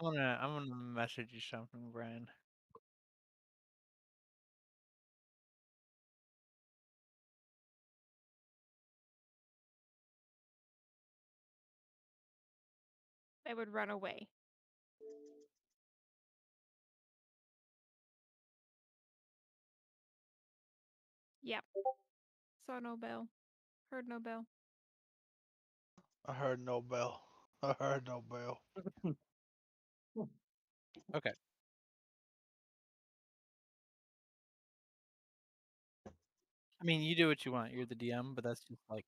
I'm gonna message you something, Brian. They would run away. Yep. Saw no bell. Heard no bell. I heard no bell. I heard no bell. Okay. I mean, you do what you want. You're the DM, but that's just like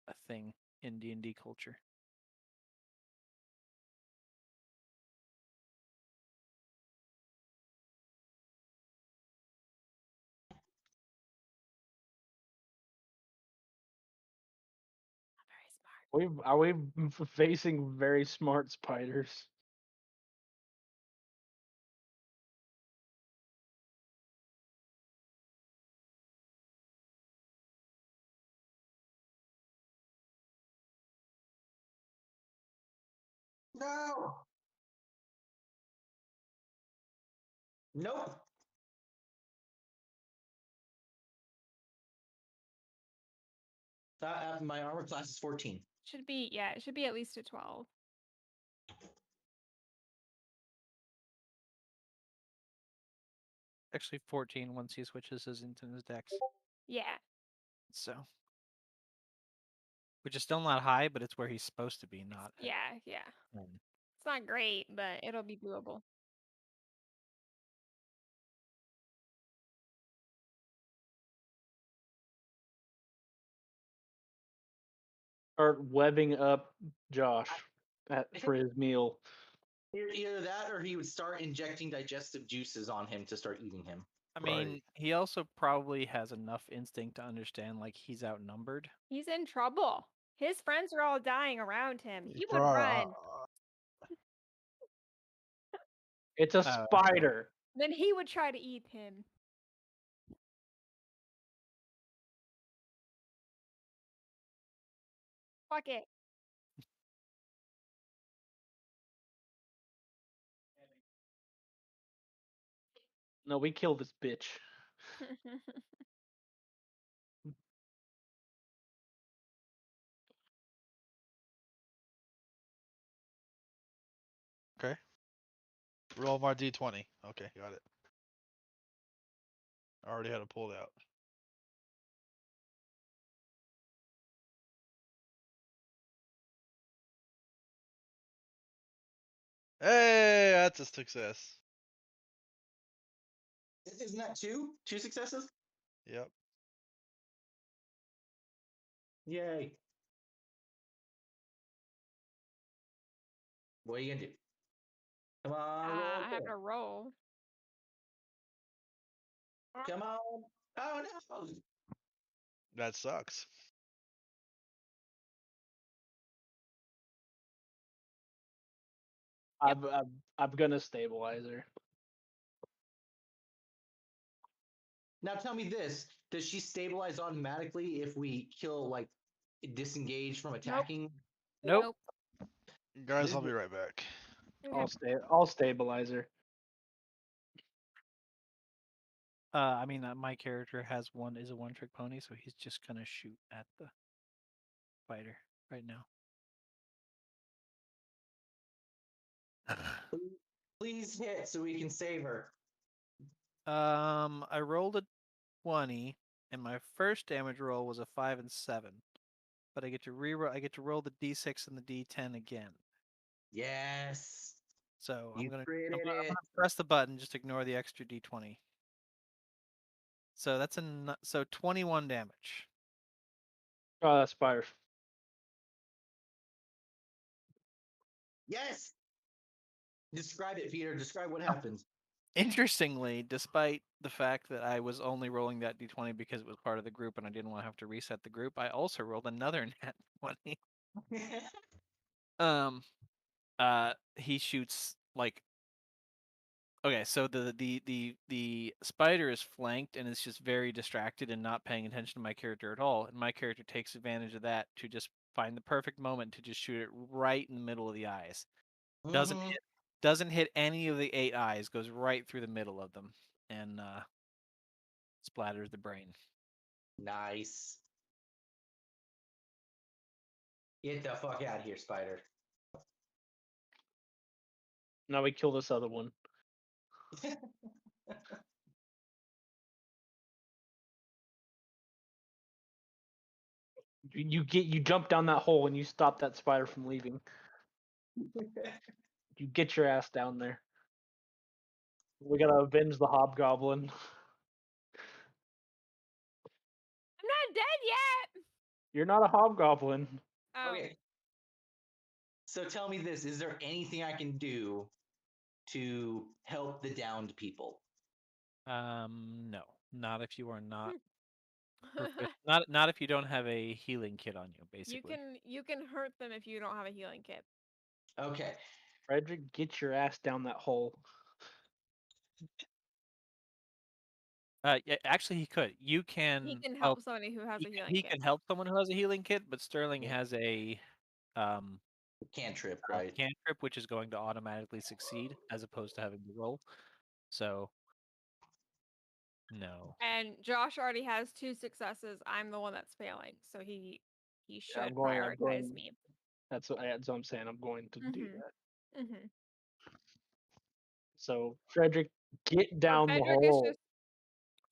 a thing in D&D culture. Not very smart. Are we facing very smart spiders? No. Nope. My armor class is 14. Should be, yeah, it should be at least a 12. Actually, 14 once he switches into his dex. Yeah. So, which is still not high, but it's where he's supposed to be, not. Yeah, yeah. Um, It's not great, but it'll be doable. Start webbing up Josh for his meal. Either that, or he would start injecting digestive juices on him to start eating him. I mean, he also probably has enough instinct to understand like he's outnumbered. He's in trouble. His friends are all dying around him. He would Bruh, run. It's a Oh, spider. Then he would try to eat him. Fuck it. No, we killed this bitch. okay. Roll my d20. Okay, got it. I already had it pulled out. Hey, that's a success. Isn't that two? Two successes? Yep. Yay. What are you gonna do? Come on, roll I have again. to roll. Come on. Oh no. That sucks. I'm gonna stabilize her. Now tell me this: does she stabilize automatically if we kill like disengage from attacking? Nope. Guys, This I'll is- be right back. Okay. I'll stabilize her. I mean, my character is a one-trick pony, so he's just gonna shoot at the spider right now. Please hit so we can save her. I rolled a 20, and my first damage roll was a 5 and 7. But I get to reroll. I get to roll the d6 and the d10 again. Yes. So You I'm gonna critted it. press the button. Just ignore the extra d20. So that's so 21 damage. Oh, that's fire. Yes. Describe it, Peter. Describe what happens. Interestingly, despite the fact that I was only rolling that d20 because it was part of the group and I didn't want to have to reset the group, I also rolled another nat 20. He shoots like, okay, so the spider is flanked and is just very distracted and not paying attention to my character at all, and my character takes advantage of that to just find the perfect moment to just shoot it right in the middle of the eyes. Doesn't Mhm. doesn't hit any of the 8 eyes, goes right through the middle of them and splatters the brain. Nice. Get the fuck out of here, spider. Now we kill this other one. You jump down that hole and you stop that spider from leaving. You get your ass down there. We gotta avenge the hobgoblin. I'm not dead yet. You're not a hobgoblin. Oh. Okay. So tell me this: is there anything I can do to help the downed people? No, not if you are not not if you don't have a healing kit on you, basically. You can hurt them if you don't have a healing kit. Okay. Frederick, get your ass down that hole. Yeah, actually, he could. You can. He can help somebody who has a healing He kit. can help someone who has a healing kit, but Sterling Yeah. has a Cantrip, right? cantrip, which is going to automatically succeed as opposed to having to roll. So, no. And Josh already has 2 successes. I'm the one that's failing, so he should I'm prioritize going. me. That's what I'm saying. I'm going to do Mhm. that. Mhm. So Frederick, get So down the Frederick is hole. just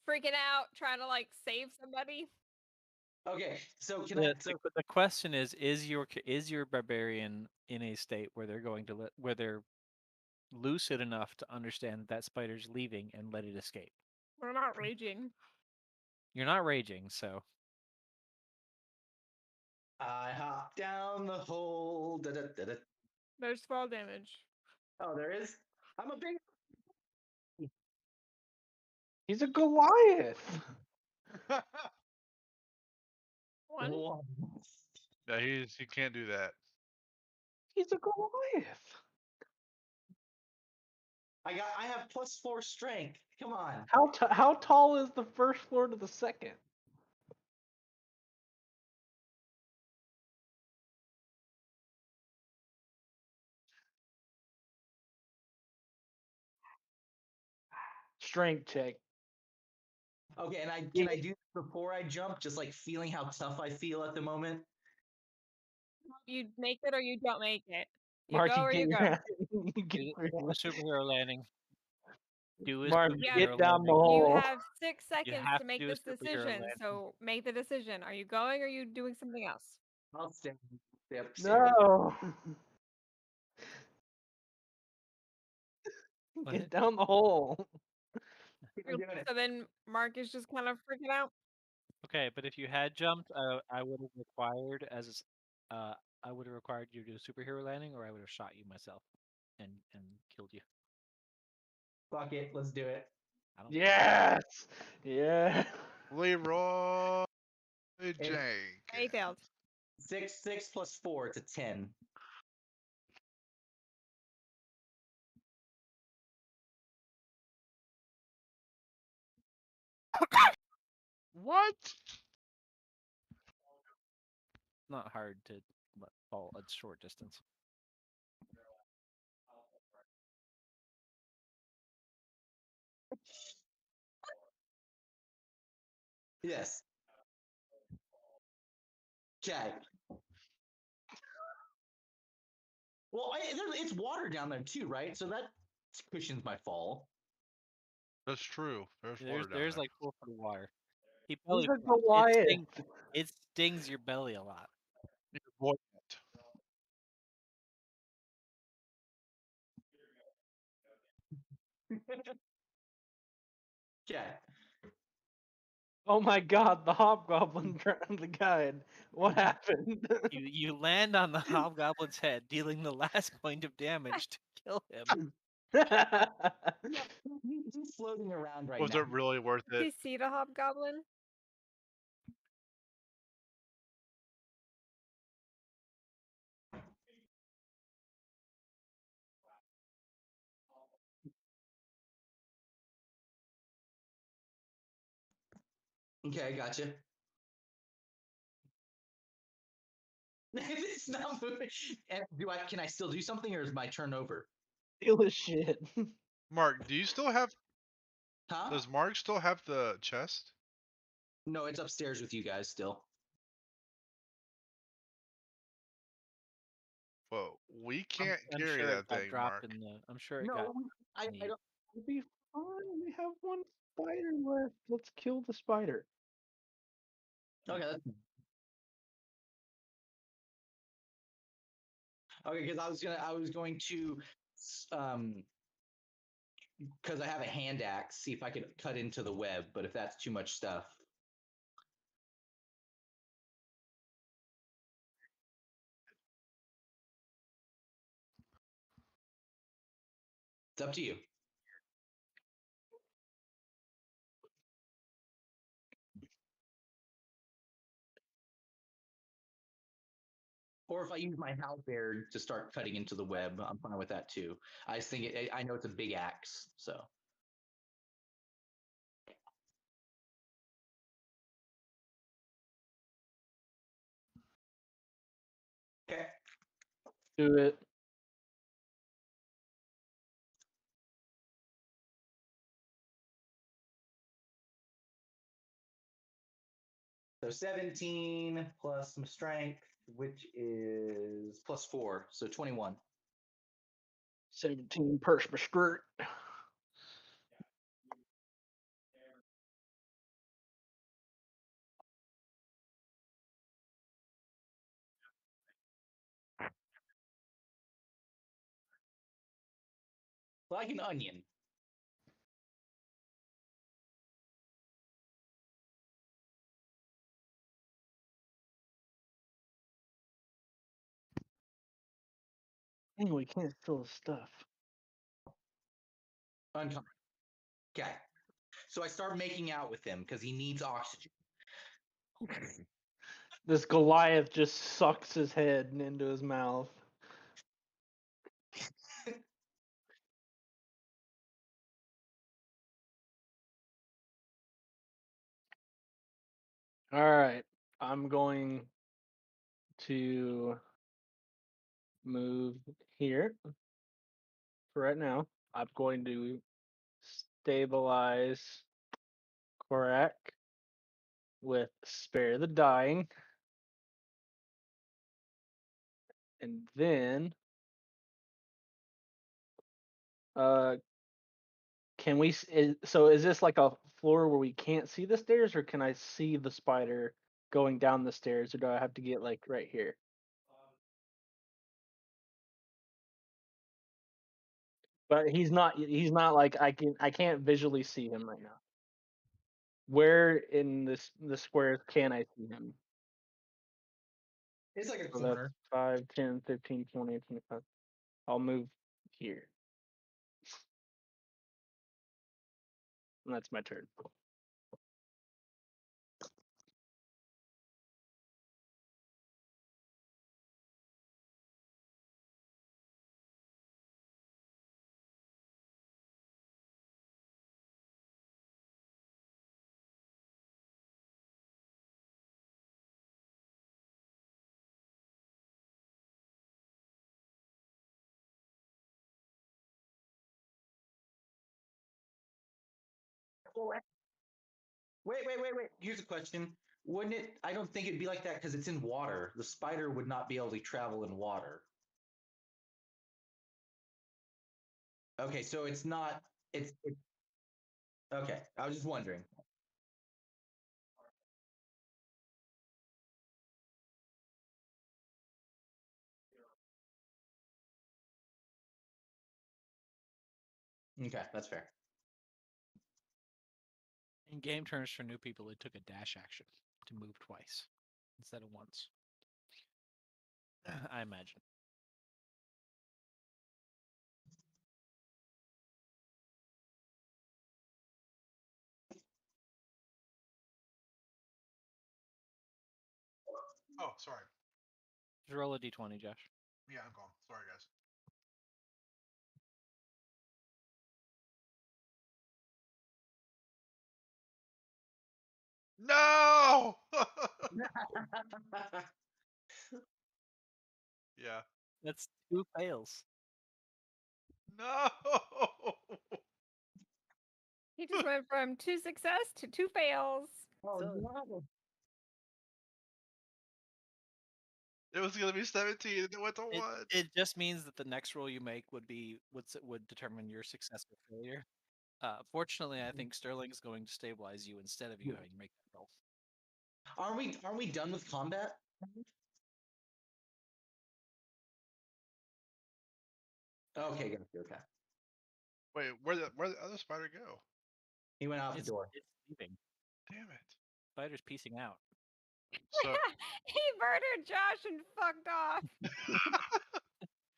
freaking out, trying to like save somebody. Okay. So can I? So The question is your barbarian in a state where they're going to where they're lucid enough to understand that spider's leaving and let it escape? We're not raging. You're not raging, so I hop down the hole. Da, da, da, da. There's fall damage. Oh, there is. I'm a big. He's a Goliath. One. One. Yeah, he can't do that. He's a Goliath. I have +4 strength. Come on. How tall is the first floor to the second? Strength check. Okay, and can I do this before I jump? Just like feeling how tough I feel at the moment. You make it or you don't make it. You Mark, go or you go. you get do your a superhero landing. Do a Mark, Yeah, get superhero down the landing. You hole. have 6 seconds have to to make do a this superhero decision. landing. So make the decision. Are you going or are you doing something else? I'll stand. Yep, stand. No. What? Get down the hole. I'm doing it. So then Mark is just kind of freaking out. Okay, but if you had jumped, I would have required I would have required you to do a superhero landing, or I would have shot you myself and killed you. Fuck it, let's do it. I don't care. Yes. Yeah. Leroy He Jenkins. failed. 6 plus 4, it's a 10. What? Not hard to fall a short distance. Yes. Okay. Well, it's water down there too, right? So that cushions my fall. That's true. There's water down There's there. like 4 foot of water. He Who's belly a floats. Goliath? It stings your belly a lot. You're buoyant. Okay. Oh my God! The hobgoblin drowned the guide. What happened? You land on the hobgoblin's head, dealing the last point of damage to kill him. He's floating around right Was now. it really worth Did you it? see the hobgoblin? Okay, gotcha. It's not moving. And can I still do something, or is my turn over? Steal his shit. Mark, do you still have? Huh? Does Mark still have the chest? No, it's upstairs with you guys still. Whoa, we can't I'm carry sure that it got thing, dropped Mark. in the. I'm sure it No, got. I in the- don't. We'll be fine. We have one spider left. Let's kill the spider. Okay, okay, because I was going to, because I have a hand axe, see if I could cut into the web. But if that's too much stuff, it's up to you. Or if I use my halberd to start cutting into the web, I'm fine with that too. I just think I know it's a big axe, so. Okay. Do it. So 17 plus some strength, which is plus 4, so 21. 17 perch per skirt. Like an onion. Dang, we can't steal his stuff. Uncommon. Okay. So I start making out with him because he needs oxygen. This Goliath just sucks his head into his mouth. All right, I'm going to move here for right now. I'm going to stabilize Korak with Spare the Dying. And then can we so is this like a floor where we can't see the stairs, or can I see the spider going down the stairs, or do I have to get like right here? But he's not like I can't visually see him right now. Where in the squares can I see him? It's like a So that's corner. 5, 10, 15, 20, 25. I'll move here. And that's my turn. Wait. Here's a question. Wouldn't it? I don't think it'd be like that because it's in water. The spider would not be able to travel in water. Okay, so it's not. It's okay. I was just wondering. Okay, that's fair. In game terms for new people, it took a dash action to move twice instead of once. I imagine. Oh, sorry. Just roll a d20, Josh. Yeah, I'm gone. Sorry, guys. No! Yeah. That's 2 fails. No! He just went from 2 success to 2 fails. Oh So- no! It was gonna be 17, and it went to 1. It just means that the next roll you make would determine your success or failure. Fortunately, I think Sterling's going to stabilize you instead of you having to make that roll. Aren't we done with combat? Okay, good. Okay. Wait, where'd the other spider go? He went out the It's, door. it's leaving. Damn it. Spider's piecing out. So, He murdered Josh and fucked off.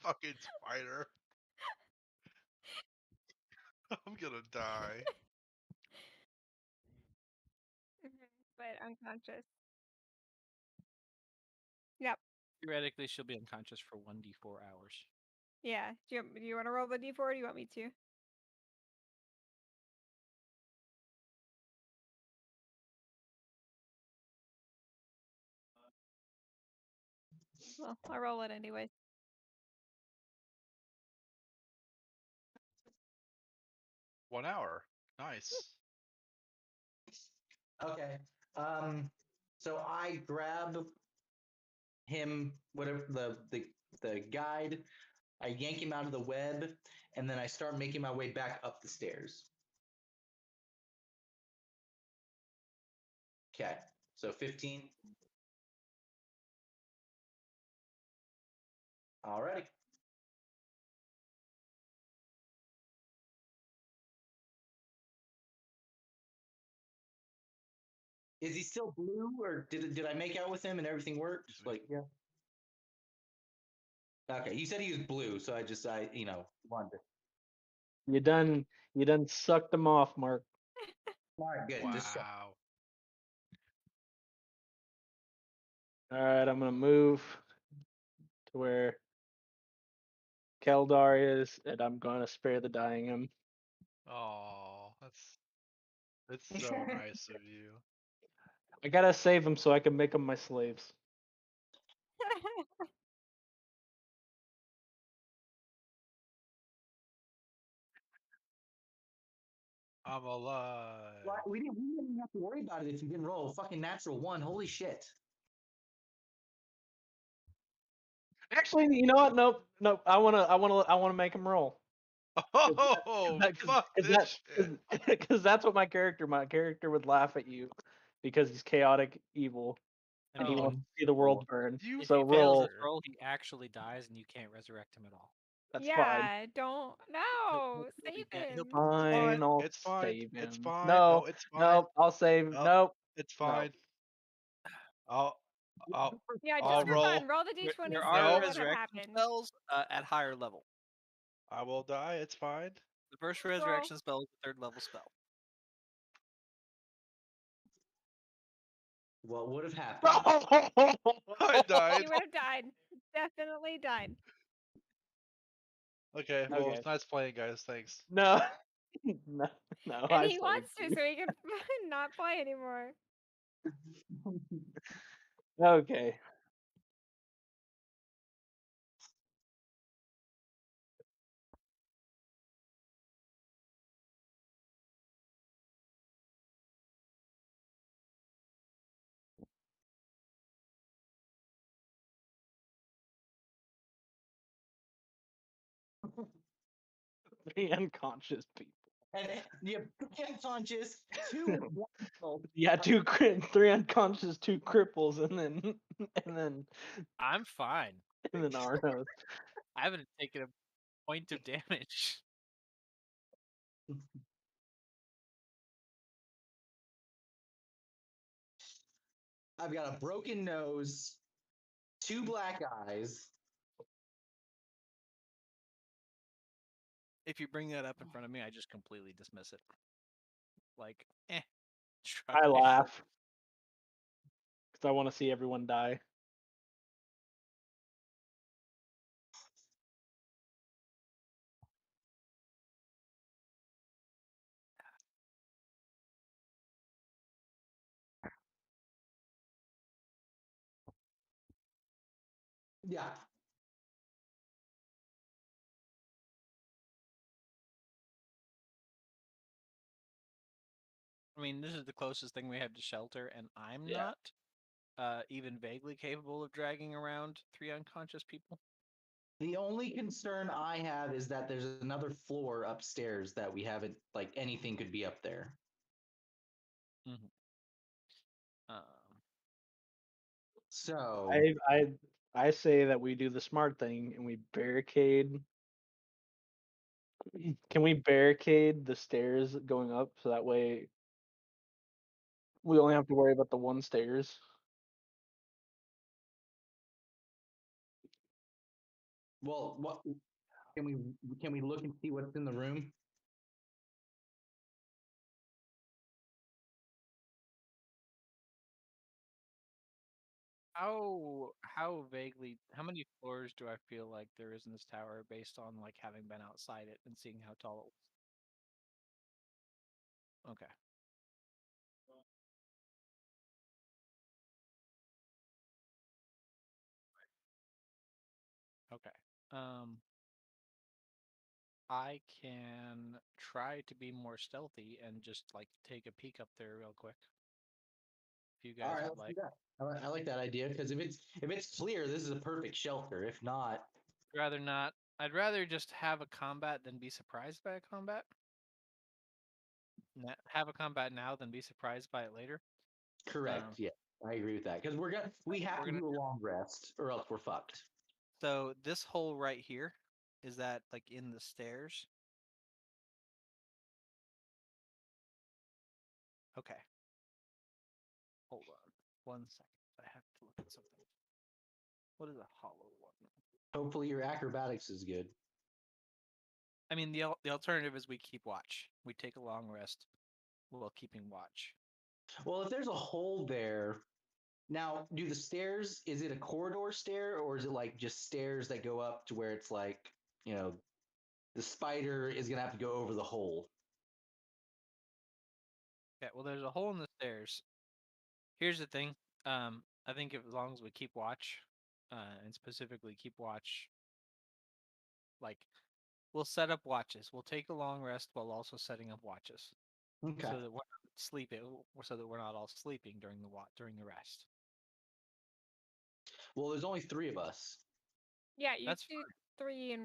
fucking spider. I'm gonna die. But unconscious. Yep. Theoretically, she'll be unconscious for 1d4 hours. Yeah. Do you want to roll the d4 or do you want me to? Well, I'll roll it anyway. One hour. Nice. Okay. So I grab him, whatever the guide. I yank him out of the web, and then I start making my way back up the stairs. Okay. So 15. Alrighty. Is he still blue, or did I make out with him and everything worked? Excuse me. Like, yeah. Okay, you said he was blue, so I wanted to. You done sucked them off, Mark. All right, good. Just Wow. All right, I'm gonna move to where Keldar is, and I'm gonna spare the dying him. Oh, that's so nice of you. I gotta save him so I can make them my slaves. I'm alive. we didn't even have to worry about it if you didn't roll a fucking natural 1. Holy shit. Actually, you know what? Nope. I wanna make him roll. Oh, fuck this shit. Because that's what my character would laugh at you because he's chaotic evil and he Oh, wants to see the world burn. You If So he fails roll. this roll, he actually dies and you can't resurrect him at all. That's fine. Yeah, don't. No, save He'll him. Fine, I'll It's fine. save It's him. fine. No, No, it's fine. nope, I'll save. No, Nope. it's No. fine. I'll Yeah, I'll just for roll. fun, roll the d20. There See are No. what resurrection happens. spells at higher level. I will die. It's fine. The first Roll. resurrection spell is the 3rd level spell. What would have happened? I died. You would have died. Definitely died. Okay. Well, Okay. it's nice playing, guys. Thanks. No. No, no. And I he wants to, saved so he can not play anymore. you. Okay. The unconscious people. And you have unconscious, 2 wonderful. Yeah, 3 unconscious, 2 cripples, and then I'm fine. Arnos. I haven't taken a point of damage. I've got a broken nose, 2 black eyes. If you bring that up in front of me, I just completely dismiss it. Like, try. I laugh because I want to see everyone die. Yeah. I mean, this is the closest thing we have to shelter, and I'm Yeah. not even vaguely capable of dragging around 3 unconscious people. The only concern I have is that there's another floor upstairs that we haven't, like, anything could be up there. Mm-hmm. So I say that we do the smart thing and we barricade. Can we barricade the stairs going up so that way we only have to worry about the one stairs? well, what can we look and see what's in the room? How vaguely? How many floors do I feel like there is in this tower, based on like having been outside it and seeing how tall it was? Okay. Okay. I can try to be more stealthy and just like take a peek up there real quick. If you All guys right, would let's like. do that. I like that idea because if it's clear, this is a perfect shelter. If not, Rather not. I'd rather just have a combat than be surprised by a combat. Have a combat now than be surprised by it later. correct. Yeah, I agree with that because we have we're to gonna- do a long rest or else we're fucked. So this hole right here, is that like in the stairs? Okay. Hold on 1 second. I have to look at something. What is a hollow one? Hopefully, your acrobatics is good. I mean, the alternative is we keep watch. We take a long rest while keeping watch. Well, if there's a hole there, now do the stairs? Is it a corridor stair or is it like just stairs that go up to where it's like the spider is gonna have to go over the hole? Okay, well, there's a hole in the stairs. Here's the thing. I think as long as we keep watch, and specifically keep watch, like we'll set up watches. We'll take a long rest while also setting up watches, Okay. so that we're not sleeping, so that we're not all sleeping during the rest. Well, there's only 3 of us. Yeah, you That's do 3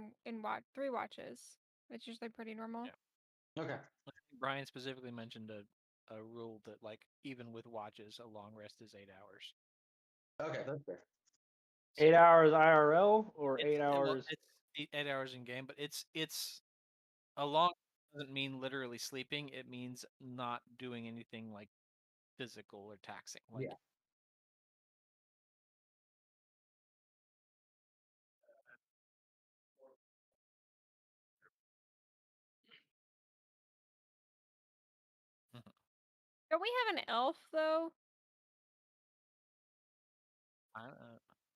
3 watches. It's usually pretty normal. Yeah. Okay. I think Brian specifically mentioned a rule that like even with watches, a long rest is 8 hours. Okay, that's fair. 8 hours IRL or 8 Well, hours? 8 hours in game, but it's a long doesn't mean literally sleeping. It means not doing anything like physical or taxing. Like Yeah. Mhm. Don't we have an elf though?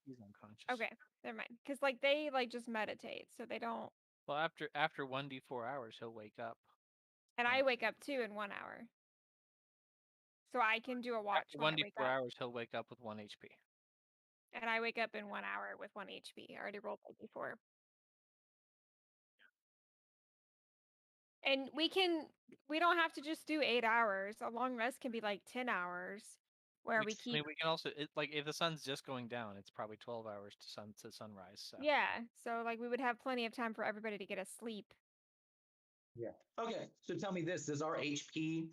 He's unconscious. Okay, never mind. Because like they like just meditate, so they don't. Well, after 1d4 hours, he'll wake up. And I wake up too in 1 hour, so I can do a watch After when I wake 1d4 up. hours, he'll wake up with 1 HP. And I wake up in 1 hour with 1 HP. I already rolled that before. And we don't have to just do 8 hours. A long rest can be like 10 hours where we I keep. mean, we can also like if the sun's just going down, it's probably 12 hours to sunrise. So Yeah, so like we would have plenty of time for everybody to get a sleep. Yeah. Okay. So tell me this: does our HP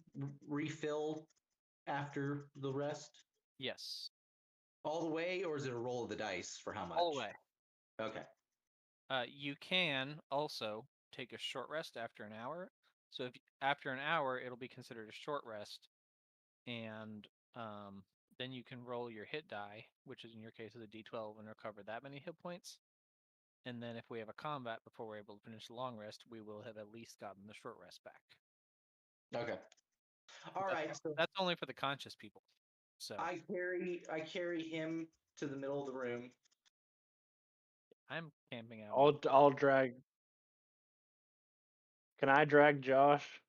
refill after the rest yes, all the way, or is it a roll of the dice for how much? all the way. Okay. You can also take a short rest after an hour. So if after an hour, it'll be considered a short rest, and then you can roll your hit die, which is in your case is a D12, and recover that many hit points. And then if we have a combat before we're able to finish the long rest, we will have at least gotten the short rest back. Okay. But All right. So that's only for the conscious people. So I carry him to the middle of the room. I'm camping out. in the corner. I'll drag. Can I drag Josh?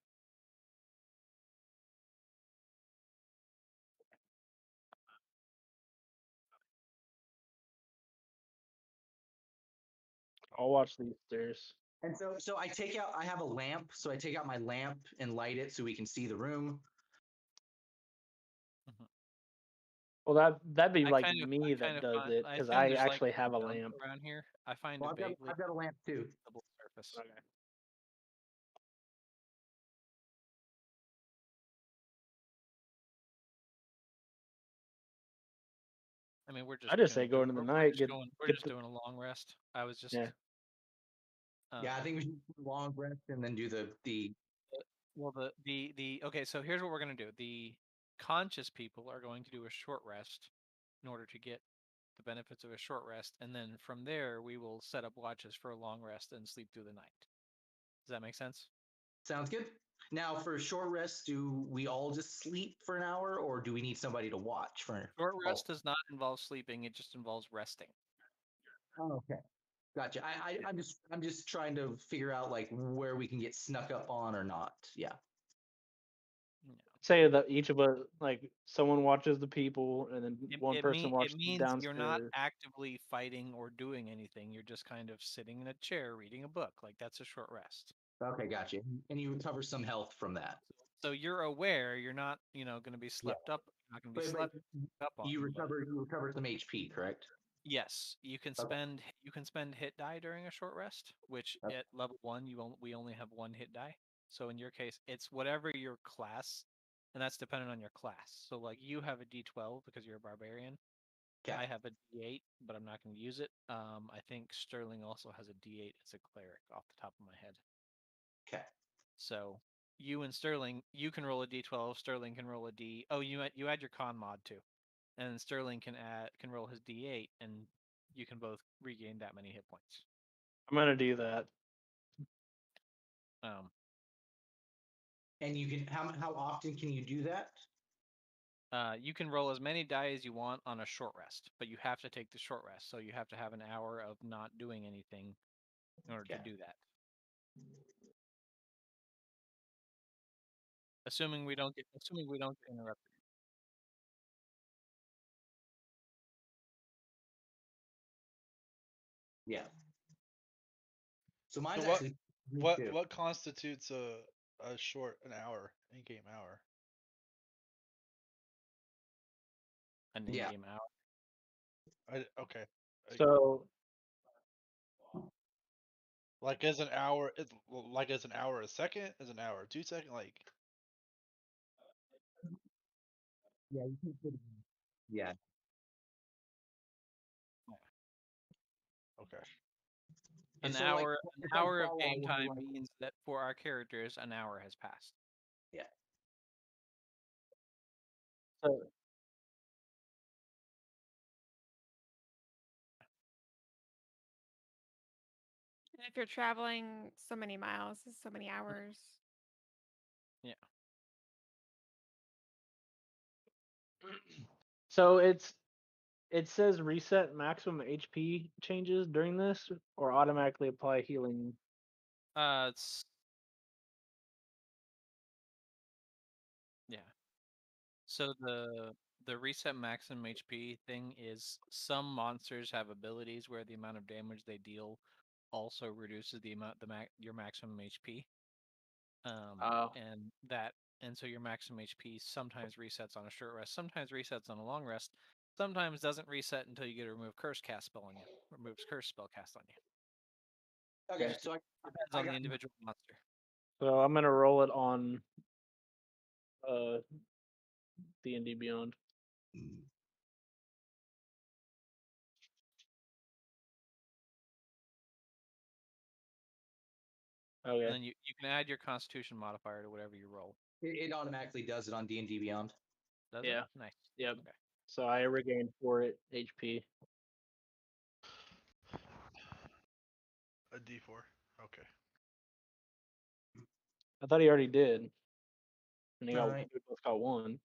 I'll watch these stairs. And so I have a lamp, so I take out my lamp and light it so we can see the room. Mhm. Well, that'd be I like kind of me that does find it I because assume I there's like actually have a dump lamp. around here. I find Well, a vaguely I've got a lamp too. visible surface. Okay. I mean, we're just I just gonna say go into the we're night. we're just doing a long rest. I was just Yeah. Yeah, I think we should do long rest and then do the well the okay. So here's what we're gonna do. The conscious people are going to do a short rest in order to get the benefits of a short rest, and then from there we will set up watches for a long rest and sleep through the night. Does that make sense? sounds good. Now, for a short rest, do we all just sleep for an hour, or do we need somebody to watch for? Short rest does not involve sleeping; it just involves resting. Oh, okay. Gotcha. I'm just trying to figure out like where we can get snuck up on or not. Yeah. Yeah. Say that each of us, like someone watches the people, and then one person It watches means you're not downstairs. actively fighting or doing anything. You're just kind of sitting in a chair reading a book. Like that's a short rest. Okay, gotcha. And you recover some health from that. So you're aware. You're not, going to be slept up. You're not going to be But slept up on. you But recover some HP, correct? yes, Okay. you can spend hit die during a short rest, which Okay. at level 1 we only have 1 hit die. So in your case, it's whatever your class, and that's dependent on your class. So like you have a D12 because you're a barbarian. Okay. I have a D8, but I'm not going to use it. I think Sterling also has a D8 as a cleric off the top of my head. Okay. So you and Sterling, you can roll a D12. Sterling can roll a D. Oh, you add your con mod too, and Sterling can roll his D8, and you can both regain that many hit points. I'm gonna do that. And you can how often can you do that? You can roll as many die as you want on a short rest, but you have to take the short rest. So you have to have an hour of not doing anything in order to Okay. do that. Assuming we don't get interrupted. Yeah. So mine's So actually what constitutes a short an hour in game hour? An Yeah. in-game hour. Okay. So Like is an hour like is an hour a second? Is an hour 2 second? Like Yeah. Yeah. okay. An And so, like, hour, if an I hour of fall, I game will be time like, means that for our characters, an hour has passed. yeah. So And if you're traveling so many miles, it's so many hours. Yeah. so it says reset maximum HP changes during this, or automatically apply healing. It's yeah. So the reset maximum HP thing is some monsters have abilities where the amount of damage they deal also reduces the amount your maximum HP. Oh, And so your maximum HP sometimes resets on a short rest, sometimes resets on a long rest, sometimes doesn't reset until you get a remove curse cast spell on you. Removes curse spell cast on you. Okay, Just so depends I on the got individual monster. so I'm gonna roll it on D&D Beyond. And Okay. then you can add your constitution modifier to whatever you roll. it automatically does it on D&D Beyond. Does Yeah. it? Nice. Yep. Okay. So I regained 4 HP. A D4. Okay. I thought he already did, and he Alright. we both got 1.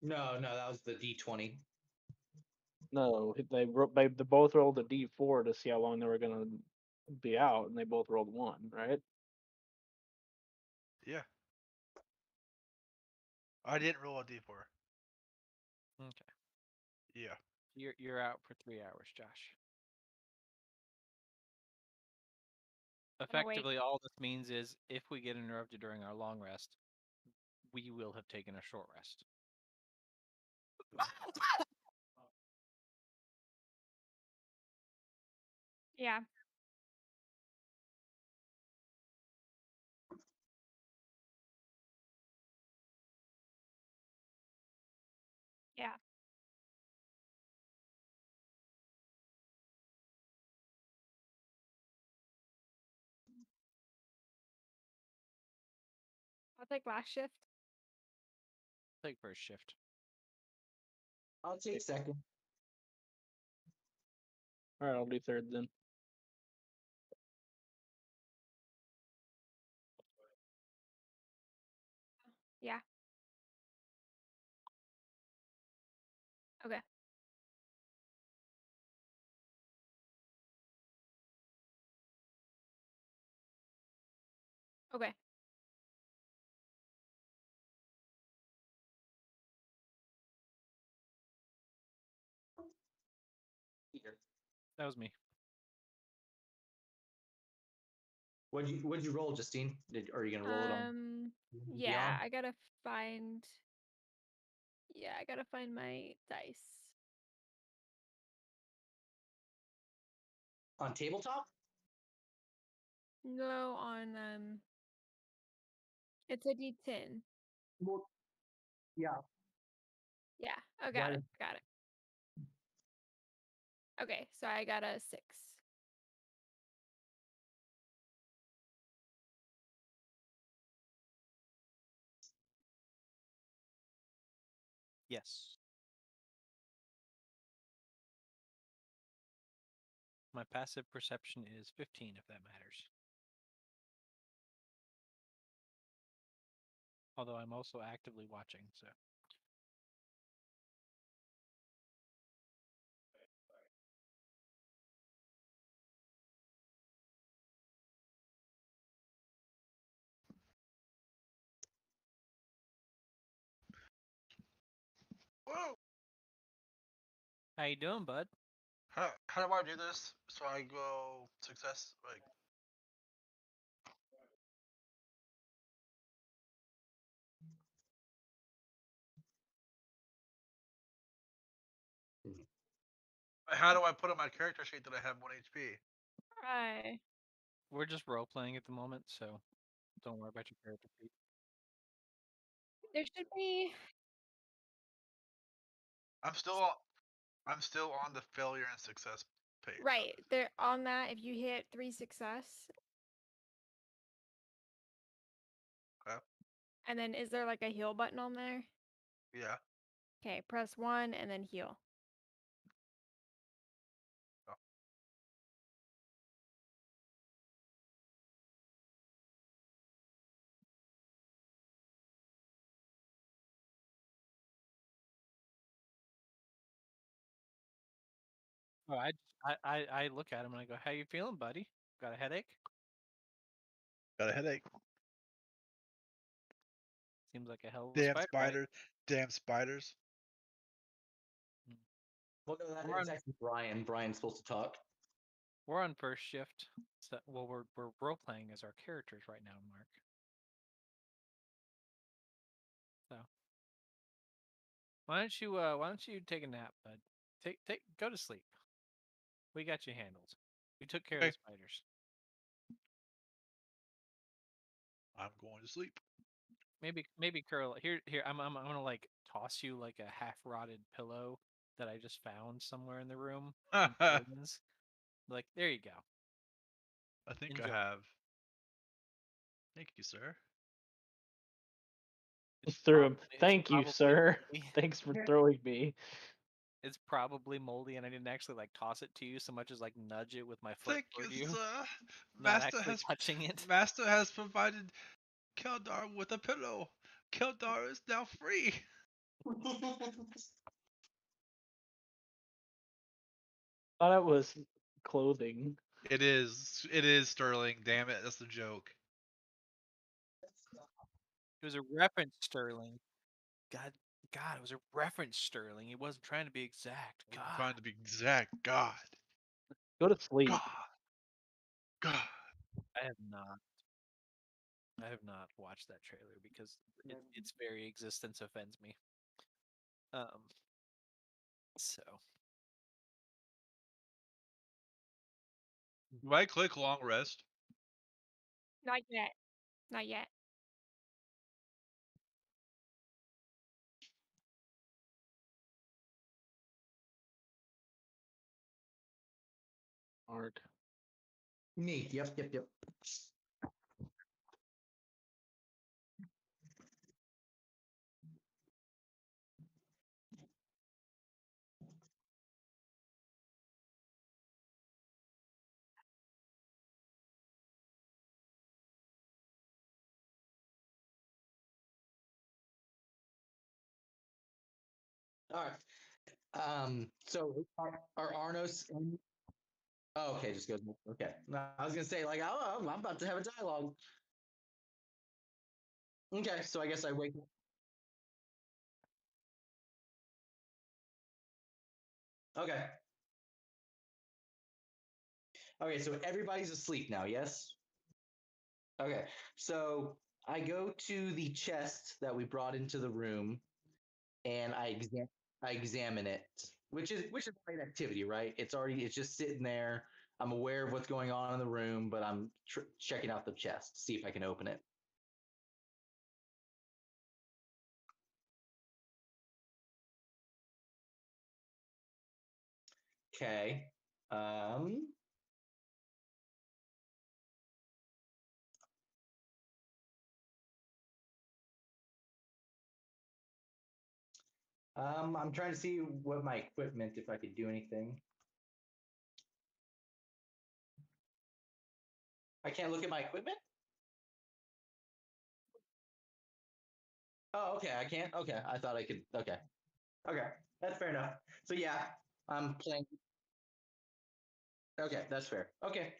No, that was the D20. No, they both rolled a D4 to see how long they were gonna be out, and they both rolled 1, right? Yeah. I didn't roll a D4. Okay. Yeah. You're out for 3 hours, Josh. Gonna wait. Effectively, all this means is if we get interrupted during our long rest, we will have taken a short rest. Yeah. Yeah. I'll take last shift. Take first shift. I'll take second. All right, I'll do third then. Yeah. Okay. Okay. That was me. What'd you roll, Justine? Are you gonna roll it on Yeah, Beyond? I gotta find. Yeah, I gotta find my dice. On tabletop? No, on it's a D10. Well, yeah. Yeah. Oh, got Why- it. Got it. Okay, so I got a 6. Yes. My passive perception is 15, if that matters. Although I'm also actively watching, so. Whoa! How you doing, bud? How do I do this? So I go success, like, how do I put on my character sheet that I have 1 HP? Right. We're just role playing at the moment, so don't worry about your character sheet. There should be. I'm still on the failure and success page. Right. There on that, if you hit 3 success. Okay. And then is there like a heal button on there? Yeah. Okay, press 1 and then heal. Oh. Oh, I look at him and I go, "How you feeling, buddy? Got a headache? Got a headache. Seems like a hell of a Damn spider bite." spiders. Damn spiders. Well, no, We're that's on- actually Brian. Brian's supposed to talk. We're on first shift. So, well, we're role playing as our characters right now, Mark. So, why don't you take a nap, bud? Go to sleep. We got you handled. We took care of Okay. the spiders. I'm going to sleep. Maybe curl here. I'm gonna like toss you like a half rotted pillow that I just found somewhere in the room. From I Jordan's. Like, there you go. think I Enjoy. have. Thank you, sir. It's Threw him. probably- it's Thank you, probably sir. moldy. Thanks for throwing me. It's probably moldy, and I didn't actually like toss it to you so much as like nudge it with my foot Thank toward you, you, sir. not actually touching it. Master has provided Keldar with a pillow. Keldar is now free. Thought it was clothing. It is. It is Sterling. Damn it. That's the joke. It was a reference, Sterling. God, it was a reference, Sterling. He wasn't trying to be exact. I'm God, trying to be exact. God. Go to sleep. God. God. I have not. I have not watched that trailer because its very existence offends me. So Do I click long rest? Not yet. Not yet. Mark. Me. Yep. All right. So are Arnos? Oh, okay, just go. Okay. No, I was gonna say like, oh, I'm about to have a dialogue. Okay, so I guess I wake up. Okay. Okay, so everybody's asleep now, yes? Okay. So I go to the chest that we brought into the room and I examine it, which is light activity, right? It's just sitting there. I'm aware of what's going on in the room, but I'm checking out the chest, see if I can open it. Okay. I'm trying to see what my equipment, if I could do anything. I can't look at my equipment? Oh, okay. I can't. Okay. I thought I could. Okay. Okay. That's fair enough. So yeah, I'm playing. Okay, that's fair. Okay.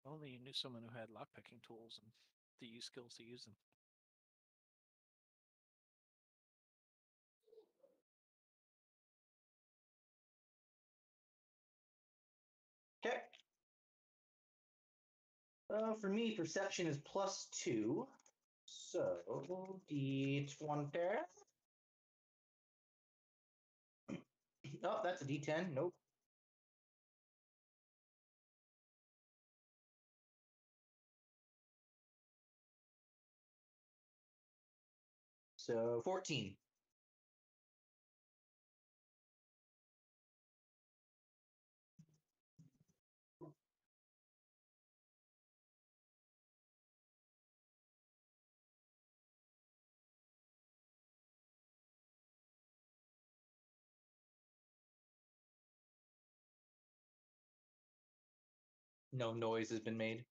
only you knew someone who had lockpicking tools and the use skills to use them. Okay. For me, perception is +2. So D20. Oh, that's a D10. Nope. So 14. No noise has been made.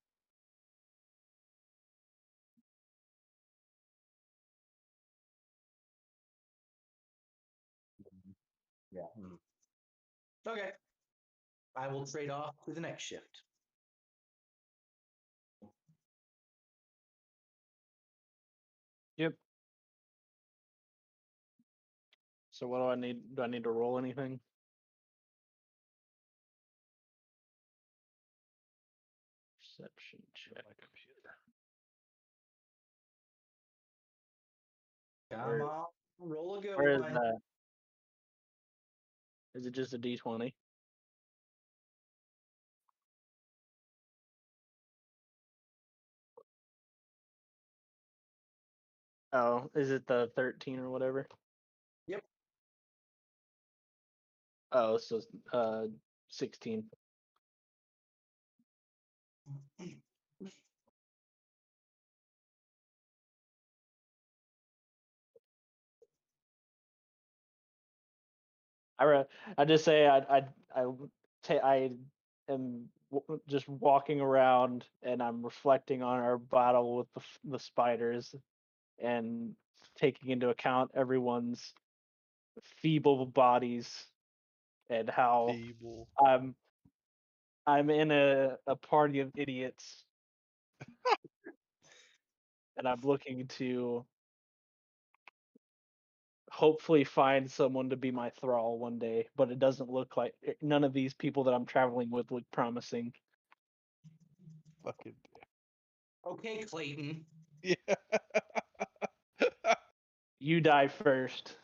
Yeah. Okay. I will trade off to the next shift. Yep. So what do I need? Do I need to roll anything? Perception check. My computer. Come Where- on, roll a good Where is one. that? Is it just a D20? Oh, is it the 13 or whatever? Yep. Oh, so 16. I just say I am just walking around and I'm reflecting on our battle with the spiders and taking into account everyone's feeble bodies and how Feeble. I'm in a party of idiots and I'm looking to hopefully find someone to be my thrall one day, but it doesn't look like none of these people that I'm traveling with look promising. Fucking Okay, Clayton. yeah. You die first.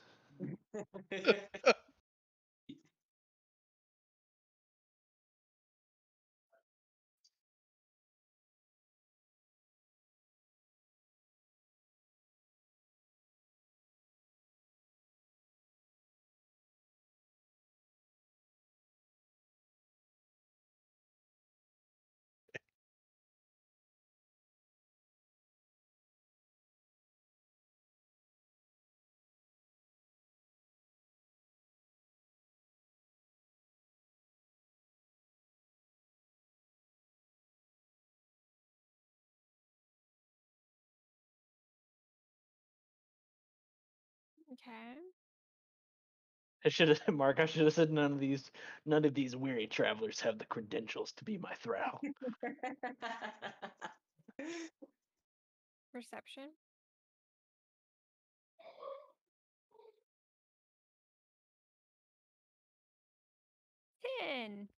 Okay. I should have Mark. I should have said none of these weary travelers have the credentials to be my thrall. Perception. Ten.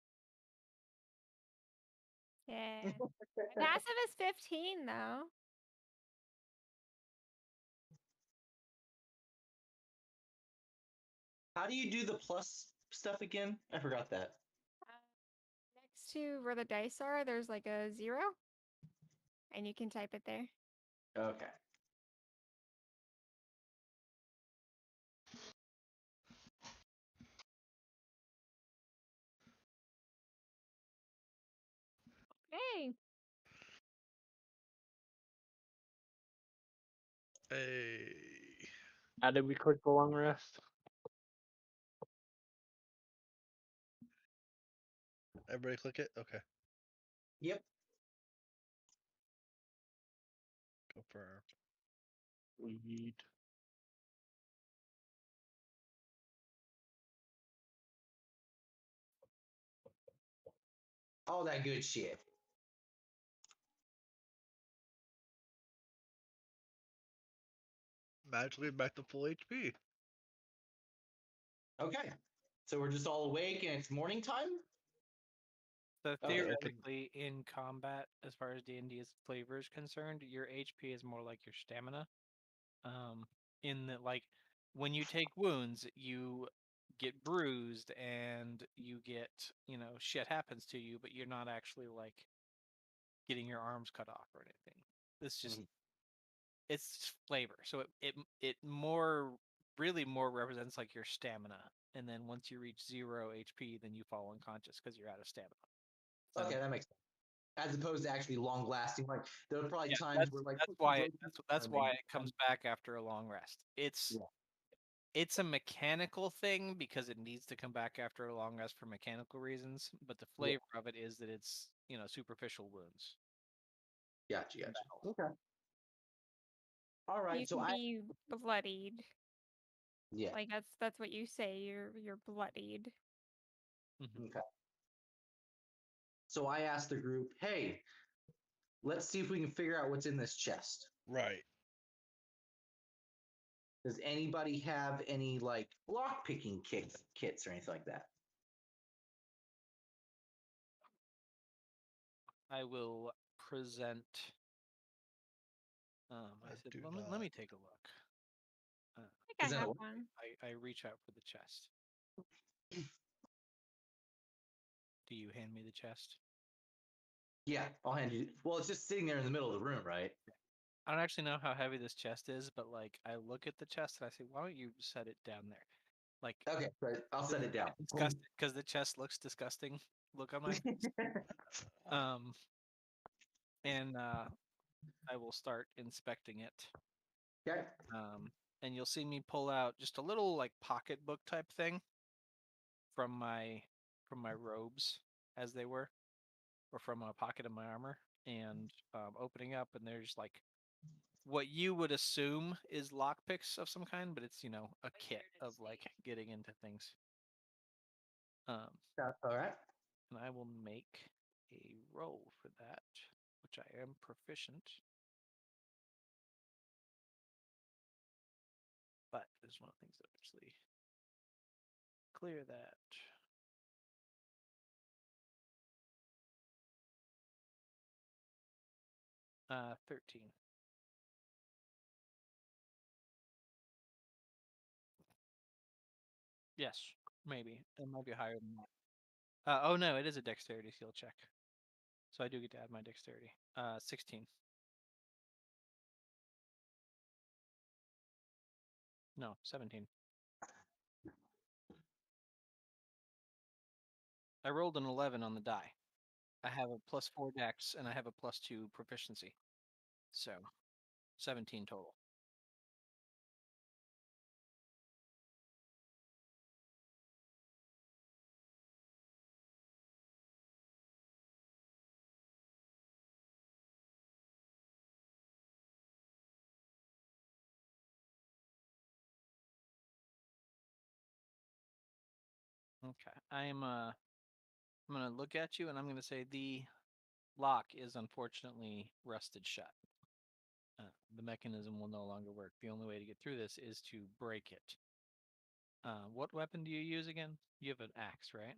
Yeah. My passive is 15 though. How do you do the plus stuff again? I forgot that. Next to where the dice are, there's like a 0, and you can type it there. Okay. Hey. Hey. How did we click the long rest? Everybody click it? Okay. Yep. Confirm. Sweet. All that good shit. Magically back to full HP. Okay. So we're just all awake and it's morning time? So Okay. theoretically, in combat, as far as D&D's flavor is concerned, your HP is more like your stamina. In that, like, when you take wounds, you get bruised and you get, shit happens to you, but you're not actually like getting your arms cut off or anything. It's just it's flavor. So it really more represents like your stamina. And then once you reach 0 HP, then you fall unconscious because you're out of stamina. So, Okay, that makes sense. As opposed to actually long lasting. Like there are probably yeah, times where like that's why it comes back after a long rest. It's a mechanical thing because it needs to come back after a long rest for mechanical reasons, but the flavor of it is that it's superficial wounds. Gotcha. from Gotcha. battle. Okay. All You right. So can I be bloodied. yeah. Like that's what you say. You're bloodied. Mhm. Okay. So I asked the group, hey, let's see if we can figure out what's in this chest. Right. Does anybody have any like lock picking kits or anything like that? I will present. I I said, do let not. me take a look. I think Is I that have what- one. I reach out for the chest. Do you hand me the chest? Yeah, I'll hand you. Well, it's just sitting there in the middle of the room, right? I don't actually know how heavy this chest is, but like I look at the chest and I say, why don't you set it down there? Like Okay, so I'll set it down. disgusting because the chest looks disgusting. Look on my face. And I will start inspecting it. Okay. And you'll see me pull out just a little like pocketbook type thing from my robes as they were, or from a pocket of my armor, and opening up, and there's like what you would assume is lockpicks of some kind, but it's a kit of like getting into things. That's all right. And I will make a roll for that, which I am proficient. But there's one of the things that actually clear that. 13. Yes, maybe. It might be higher than that. Oh no, it is a dexterity skill check. So I do get to add my dexterity. 16. No, 17. I rolled an 11 on the die. I have a +4 dex and I have a +2 proficiency. So 17 total. Okay. I'm gonna look at you and I'm gonna say the lock is unfortunately rusted shut. The mechanism will no longer work. The only way to get through this is to break it. What weapon do you use again? You have an axe, right?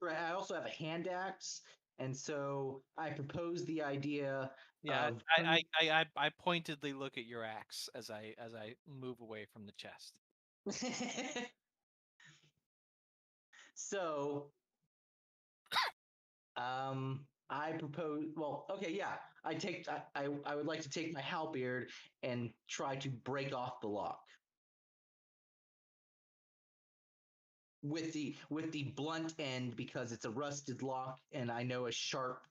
Right. I also have a hand axe, and so I propose the idea Yeah, of. I pointedly look at your axe as I move away from the chest. So, I propose. Well, okay, yeah. I would like to take my halberd and try to break off the lock with the blunt end because it's a rusted lock, and I know a sharp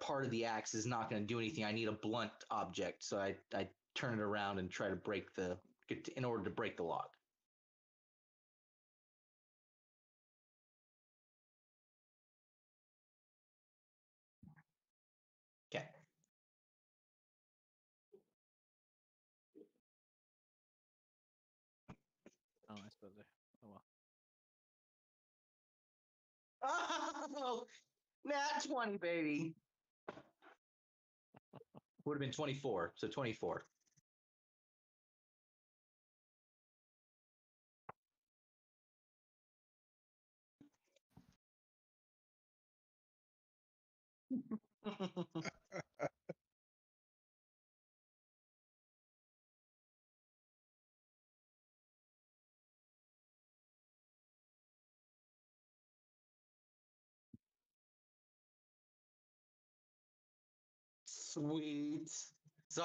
part of the axe is not going to do anything. I need a blunt object, so I turn it around and try to in order to break the lock. Okay. Oh, I suppose oh well. Oh, nat 20, baby. Would have been 24, so 24. Sweet. So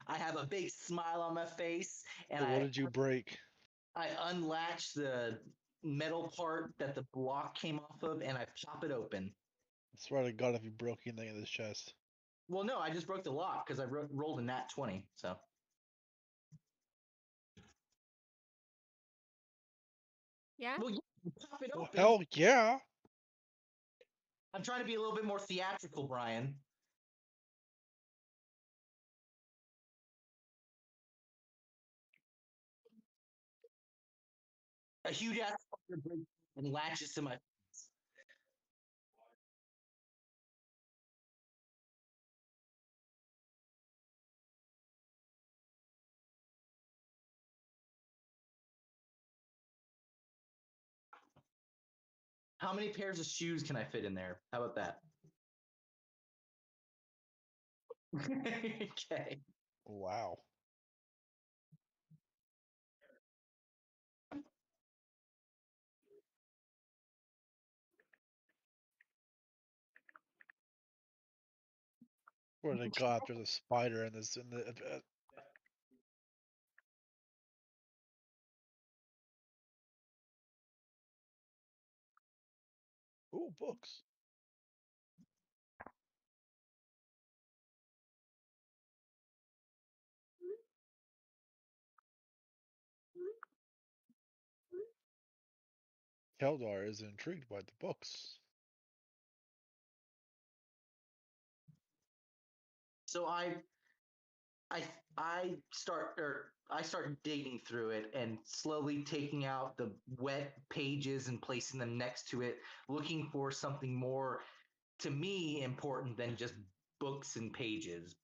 I have a big smile on my face, and So what did you break? I unlatch the metal part that the block came off of, and I pop it open. I swear to God, if you broke anything in this chest. Well, no, I just broke the lock because I rolled a nat 20. So. Yeah. Well, you pop it Well, open. hell yeah. I'm trying to be a little bit more theatrical, Brian. A huge ass spider breaks and latches to my face. How many pairs of shoes can I fit in there? How about that? Okay. Wow. Where to God, there's a spider in this in the ooh, books. Keldar is intrigued by the books. So I I start digging through it and slowly taking out the wet pages and placing them next to it, looking for something more to me important than just books and pages.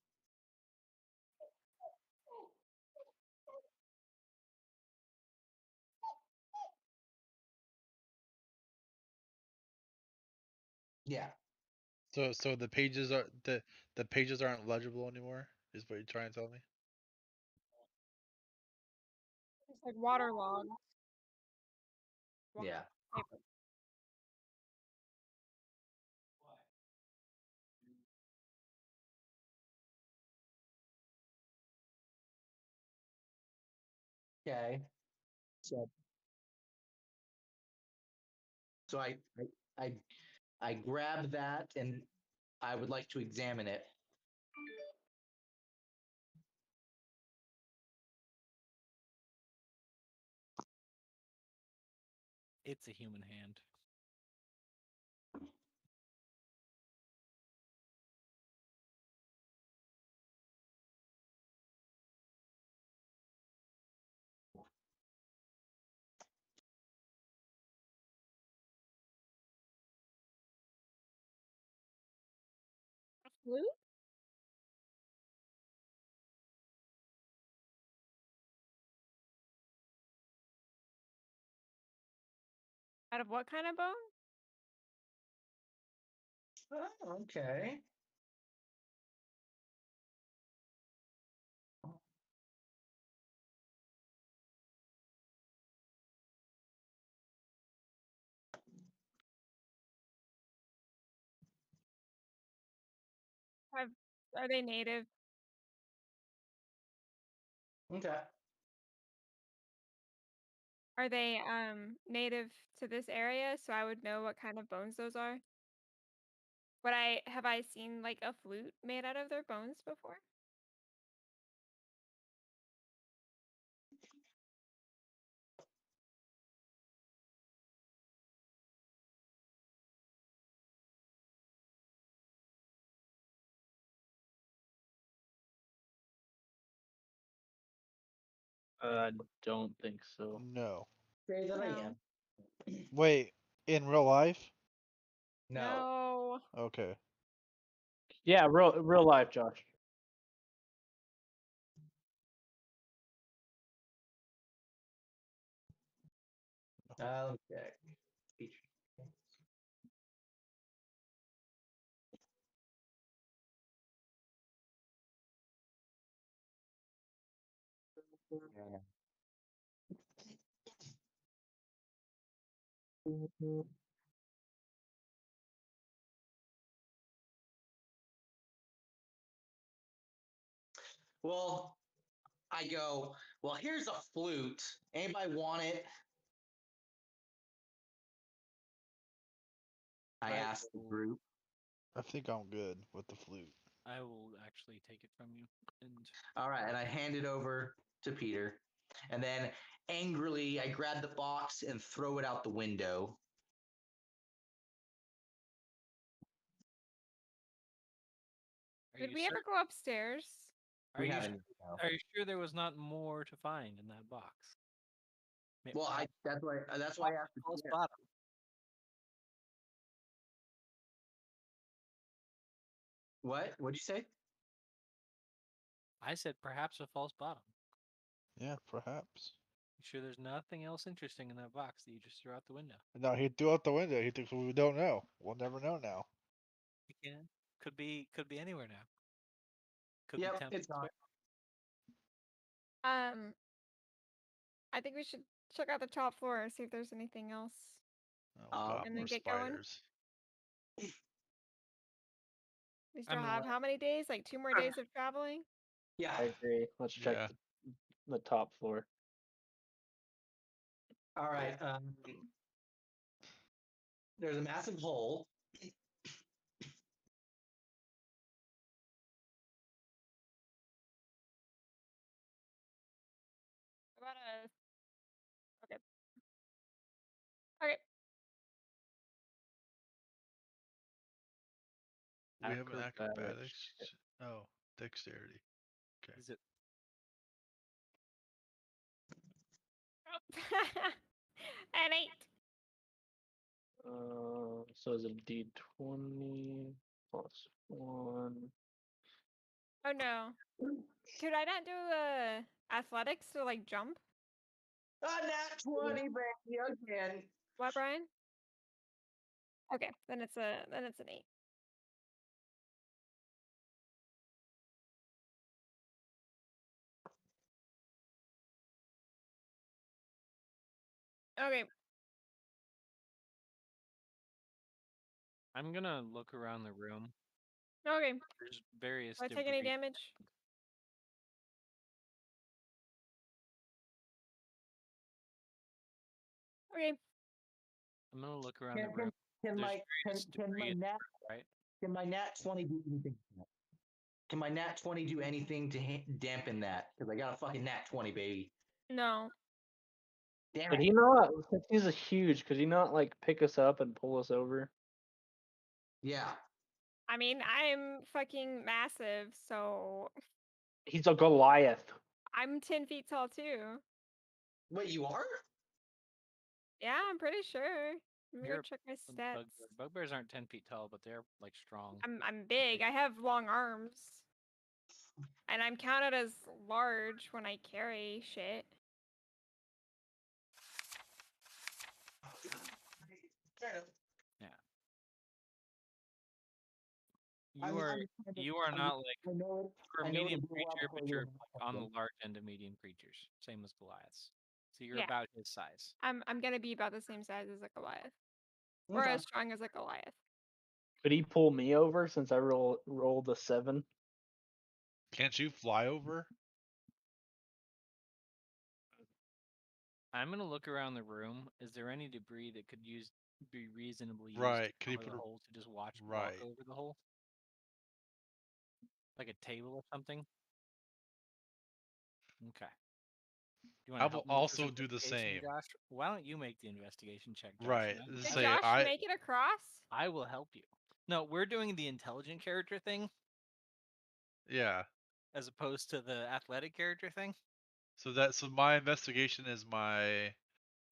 Yeah. So the pages aren't legible anymore, is what you're trying to tell me? It's like waterlogged. Yeah. Paper. Okay. So so I I grab that and I would like to examine it. It's a human hand. A flute? Out of what kind of bone? Oh, okay. Have are they native? Okay. Are they native to this area so I would know what kind of bones those are? Would I have I seen like a flute made out of their bones before? I don't think so. No. Say that I No. am. Wait, in real life? No. No. Okay. Yeah, real life, Josh. Okay. Well, I go, well, here's a flute. Anybody want it? I I asked the will, group. I think I'm good with the flute. I will actually take it from you. And All right, and I hand it over to Peter. And then angrily, I grab the box and throw it out the window. Are Did you we ever certain? go upstairs? Are We you haven't. No. are you sure there was not more to find in that box? Well, that's why I asked the false DM. bottom. What? What'd you say? I said perhaps a false bottom. Yeah, perhaps. You sure there's nothing else interesting in that box that you just threw out the window? No, he threw out the window. He thinks we don't know. We'll never know now. You can. Could be anywhere now. Could be Yep, 10 it's feet away. not. I think we should check out the top floor and see if there's anything else. Oh god, And then more get going? spiders. We I'm still gonna have let how many days? Like 2 more days of traveling? Yeah. I agree. Let's check Yeah. the top floor. All right. There's a massive hole. About a okay. Okay. We have an Acrobatics. acrobatics. Oh, dexterity. Okay. Is it An 8. So is it D20 plus 1? Oh no. Could I not do athletics to like jump? A nat 20, baby, again. What, Brian? Okay, then it's an 8. Okay. I'm gonna look around the room. Okay. There's various Do I take any debris. damage? Okay. I'm gonna look around the Can, room. can, can There's my various debris in the room, right? can my nat 20 do anything? Can my nat 20 do anything to dampen that? Because I got a fucking nat 20, baby. No. Damn Could it. he not? Since he's a huge, could he not like pick us up and pull us over? Yeah. I mean, I'm fucking massive, so He's a Goliath. I'm 10 feet tall too. Wait, you are? Yeah, I'm pretty sure. Let me go You're check my a stats. bugbear. Bugbears aren't 10 feet tall, but they're like strong. I'm big. I have long arms. And I'm counted as large when I carry shit. Yeah. I'm You are just trying to- you are I'm not just- like I know you're a I know medium it'll be a while creature, before but you you're have like on the something. large end of medium creatures, same as Goliaths. So you're Yeah. about his size. I'm gonna be about the same size as a Goliath. Or Okay. as strong as a Goliath. Could he pull me over since I rolled a 7? Can't you fly over? I'm gonna look around the room. Is there any debris that could be reasonably used Right, to could you cover put the a- hole to just walk Right. over the hole? Like a table or something? Okay. Do you want I to will help me with this also do the investigation, same. Josh? Why don't you make the investigation check, Josh? Right. and Did Say Josh make it across? I will help you. No, we're doing the intelligent character thing yeah. as opposed to the athletic character thing. So my investigation is my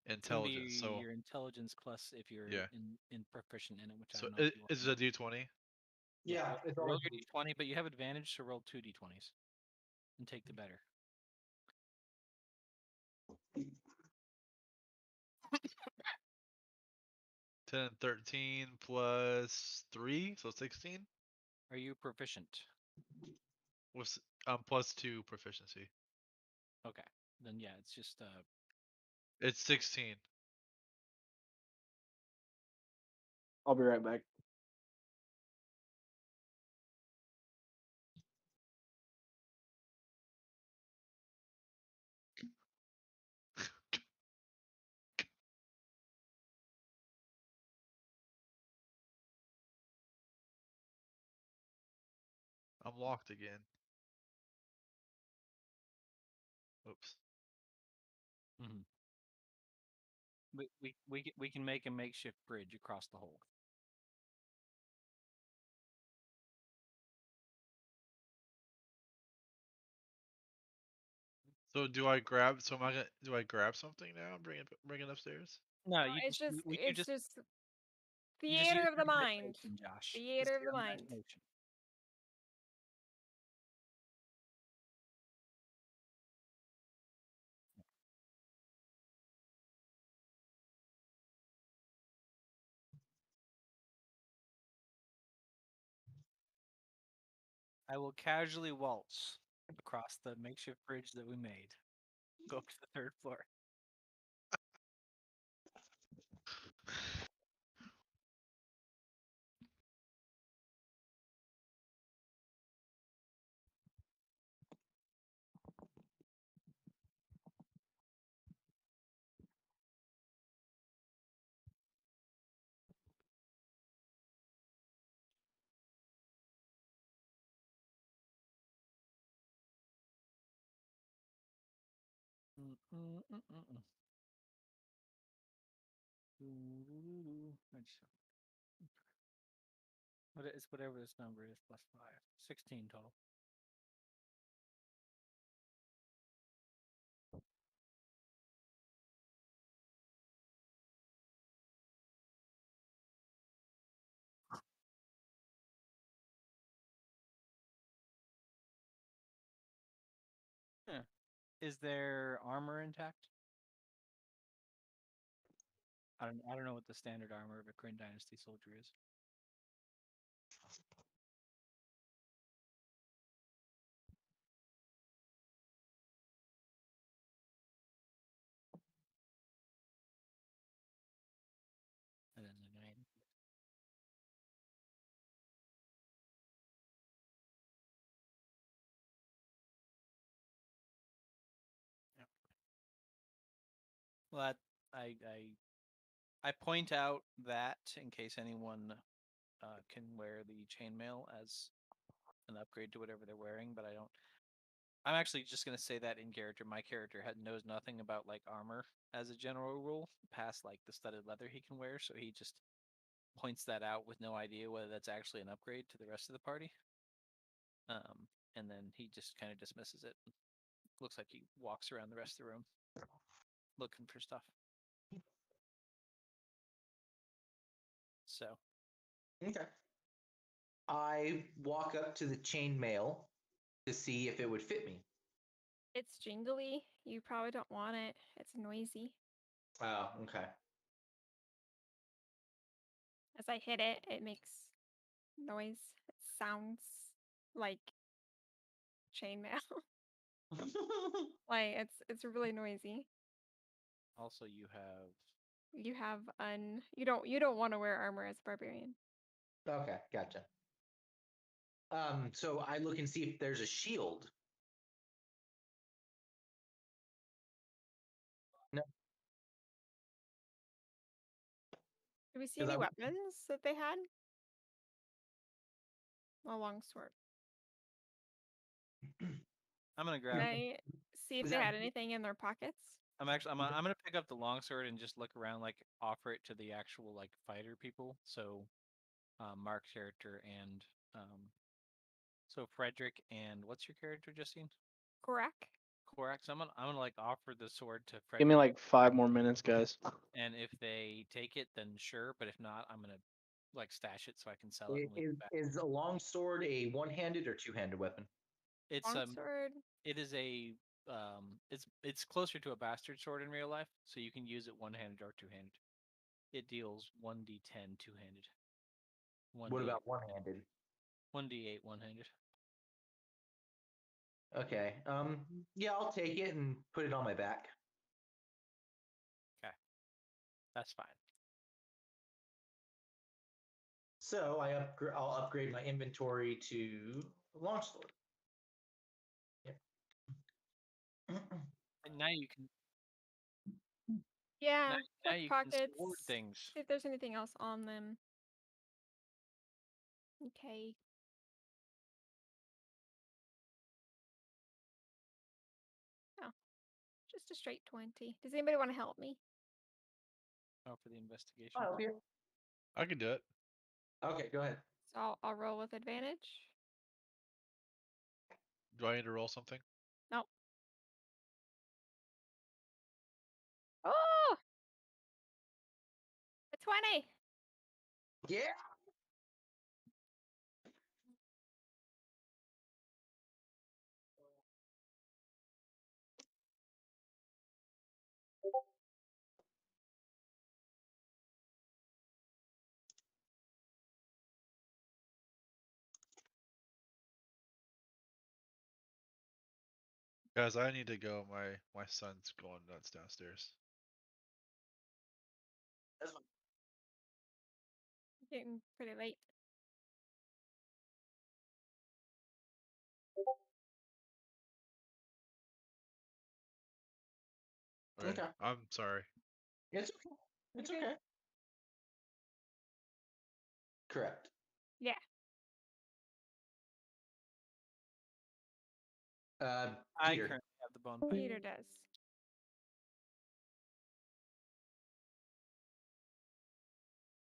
It's gonna be intelligence. So your intelligence plus if you're yeah. in proficient in it, which I So don't know if you want. is it a D20? Yeah, it's roll always your d20, but you have advantage, so roll 2 d20s and take the better. Ten, 13 plus 3, so 16. Are you proficient? With plus 2 proficiency. Okay, then yeah, it's just It's 16. I'll be right back. I'm locked again. Oops. mhm. We can make a makeshift bridge across the hole. So do I grab? So am I gonna? Do I grab something now? And bring it upstairs. No, No, you it's just just you it's just you just use theater of your the mind. imagination, Josh. Just Theater of your the mind. imagination. I will casually waltz across the makeshift bridge that we made. Go up to the third floor. Mm-mm-mm-mm-mm. Doo-doo-doo-doo. It's whatever this number is plus 5. 16 total. Huh. Is there armor intact? I don't know what the standard armor of a Kryn Dynasty soldier is. And then the 9. Yep. Well, I point out that in case anyone can wear the chainmail as an upgrade to whatever they're wearing, but I don't. I'm actually just gonna say that in character. My character knows nothing about like armor as a general rule, past like the studded leather he can wear. So he just points that out with no idea whether that's actually an upgrade to the rest of the party. And then he just kind of dismisses it. Looks like he walks around the rest of the room looking for stuff. So Okay. I walk up to the chainmail to see if it would fit me. It's jingly. You probably don't want it. It's noisy. Oh, okay. As I hit it, it makes noise. It sounds like chainmail. Like it's really noisy. also you have You don't want to wear armor as a barbarian. Okay, gotcha. So I look and see if there's a shield. No, Do we see because any I weapons that they had? A longsword. I'm gonna Can grab. I see if was they that had anything in their pockets? I'm gonna pick up the longsword and just look around, like offer it to the actual like fighter people. So, Mark's character and so Frederick and what's your character, Justine? Korak? Korak. So I'm gonna like offer the sword to Give me Frederick, like 5 more minutes, guys. and if they take it, then sure. But if not, I'm gonna like stash it so I can sell it when we is get back. is a long sword a one-handed or two-handed weapon? It's Longsword? it is a it's closer to a bastard sword in real life, so you can use it one-handed or two-handed. It deals 1d10 two-handed. What 1d8 about one-handed? 1d8 one-handed. Okay. Yeah, I'll take it and put it on my back. Okay, that's fine. So I'll upgrade my inventory to longsword. Yep. And now you can Yeah, now check you can pockets. sword things. See if there's anything else on them. Okay. Oh, just a straight 20. Does anybody want to help me? Oh, for the investigation. I'll help you. I can do it. Okay, go ahead. So I'll roll with advantage. Do I need to roll something? Nope. 20. Yeah. Guys, I need to go. My son's going nuts downstairs. That's fine. Getting pretty late. Okay. I'm sorry. It's okay. It's Okay. okay. Correct. Yeah. I Peter. currently have the bone Peter fight. does.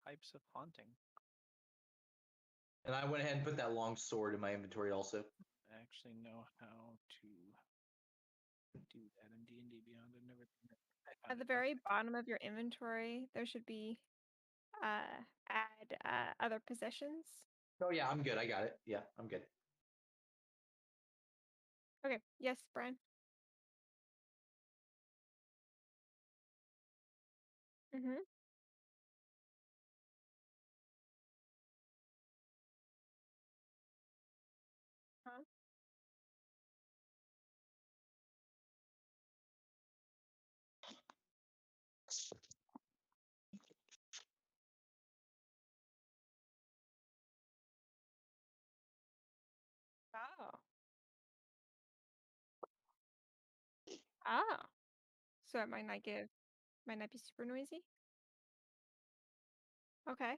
Types of haunting. And I went ahead and put that long sword in my inventory also. I actually know how to do that in D&D Beyond. I've never done it. I At found the it very frustrating. bottom of your inventory, there should be add other possessions. Oh yeah, I'm good. I got it. Yeah, I'm good. Okay. Yes, Brian. Mm-hmm. Huh? Oh. Oh. So it might not be super noisy. Okay.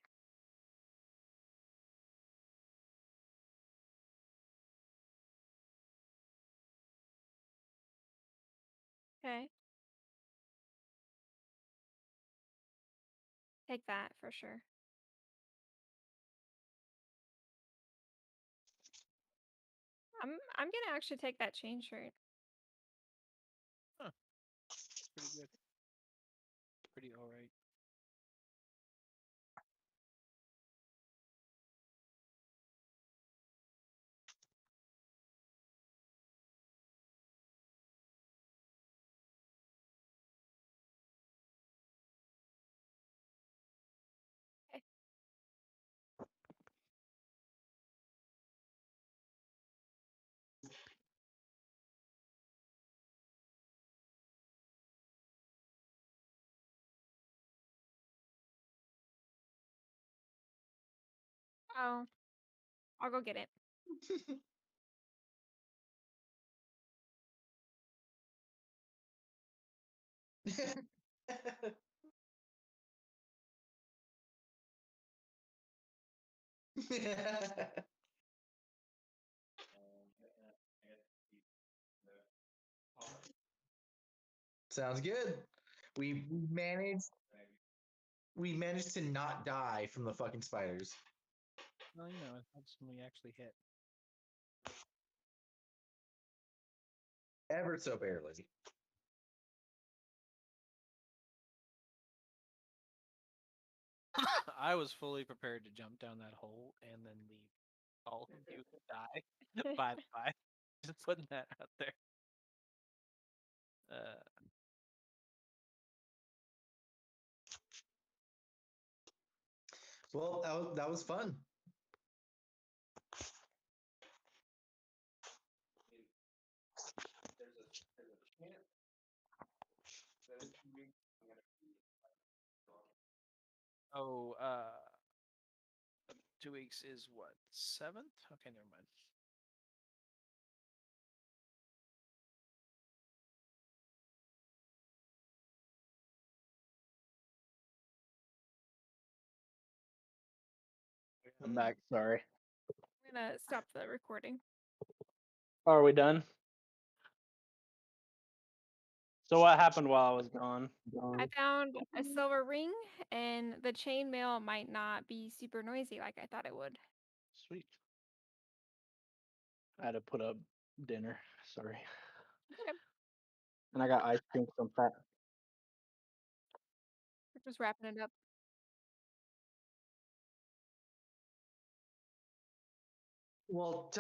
Okay. Take that for sure. I'm gonna actually take that chain shirt. Pretty good. Pretty alright. Okay. Oh, I'll go get it. Sounds good. We managed we managed to not die from the fucking spiders. Well, it helps when we actually hit. Ever so barely. I was fully prepared to jump down that hole and then leave all of you to die by the by. Just putting that out there. Well, that was fun. Oh, 2 weeks is what? 7th? Okay, never mind. I'm back. Sorry. I'm gonna stop the recording. Are we done? So what happened while I was gone? I found a silver ring, and the chainmail might not be super noisy like I thought it would. Sweet. I had to put up dinner. Sorry. Okay. And I got ice cream from Fat. We're just wrapping it up. Well,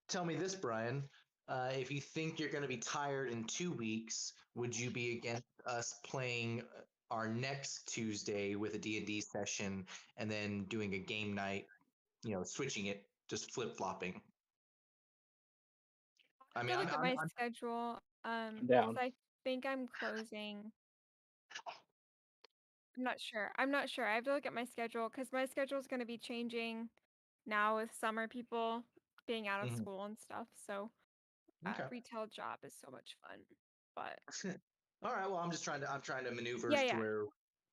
tell me this, Brian. If you think you're going to be tired in 2 weeks, would you be against us playing our next Tuesday with a D&D session and then doing a game night? You know, switching it, just flip flopping. I I have mean, to look at my I'm schedule. I'm Because down. I think I'm closing. I'm not sure. I'm not sure. I have to look at my schedule because my schedule is going to be changing now with summer people being out of Mhm. school and stuff. So Okay. retail job is so much fun. But All right. Well, I'm trying to maneuver yeah, to yeah. where.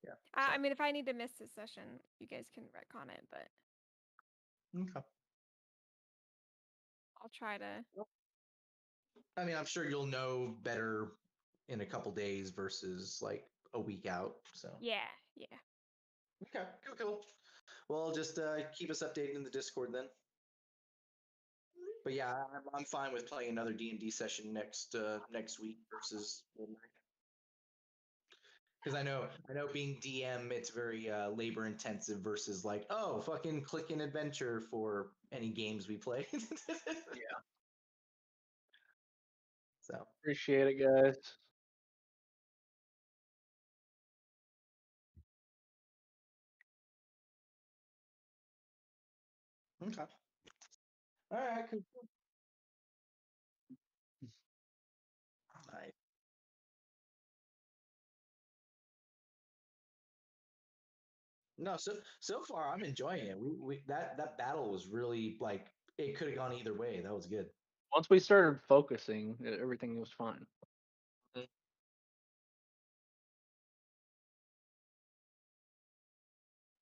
Yeah. I mean, if I need to miss this session, you guys can retcon it, but Okay. I'll try to. I mean, I'm sure you'll know better in a couple days versus like a week out. So. Yeah, yeah. Okay. Cool. Well, just keep us updated in the Discord then. But yeah, I'm fine with playing another D&D session next week versus because I know being DM it's very labor intensive versus like oh fucking click an adventure for any games we play. Yeah. So Appreciate it, guys. okay, all right, cool. Nice. No, so far I'm enjoying it. We that battle was really like it could have gone either way. That was good. Once we started focusing, everything was fine.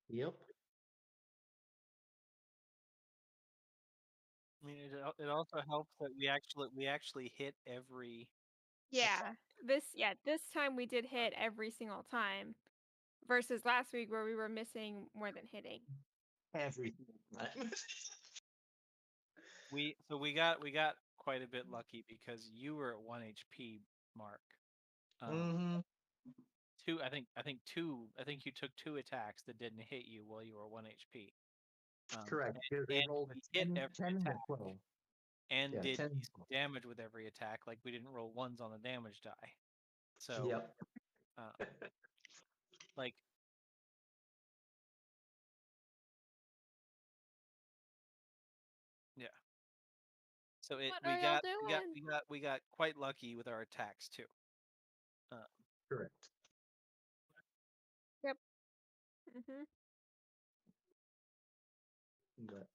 Yep. I mean, it also helps that we actually hit every Yeah. attack. This time we did hit every single time versus last week where we were missing more than hitting. Everything. We got quite a bit lucky because you were at 1 HP mark. Mm-hmm. I think you took 2 attacks that didn't hit you while you were 1 HP. Correct. They And rolled we a hit 10, every 10 and a attack 12. and Yeah, did 10 and decent 12. damage with every attack. Like we didn't roll ones on the damage die. So, Yep. like yeah. So What are y'all doing? we got quite lucky with our attacks too. Correct. Yep. Mhm. But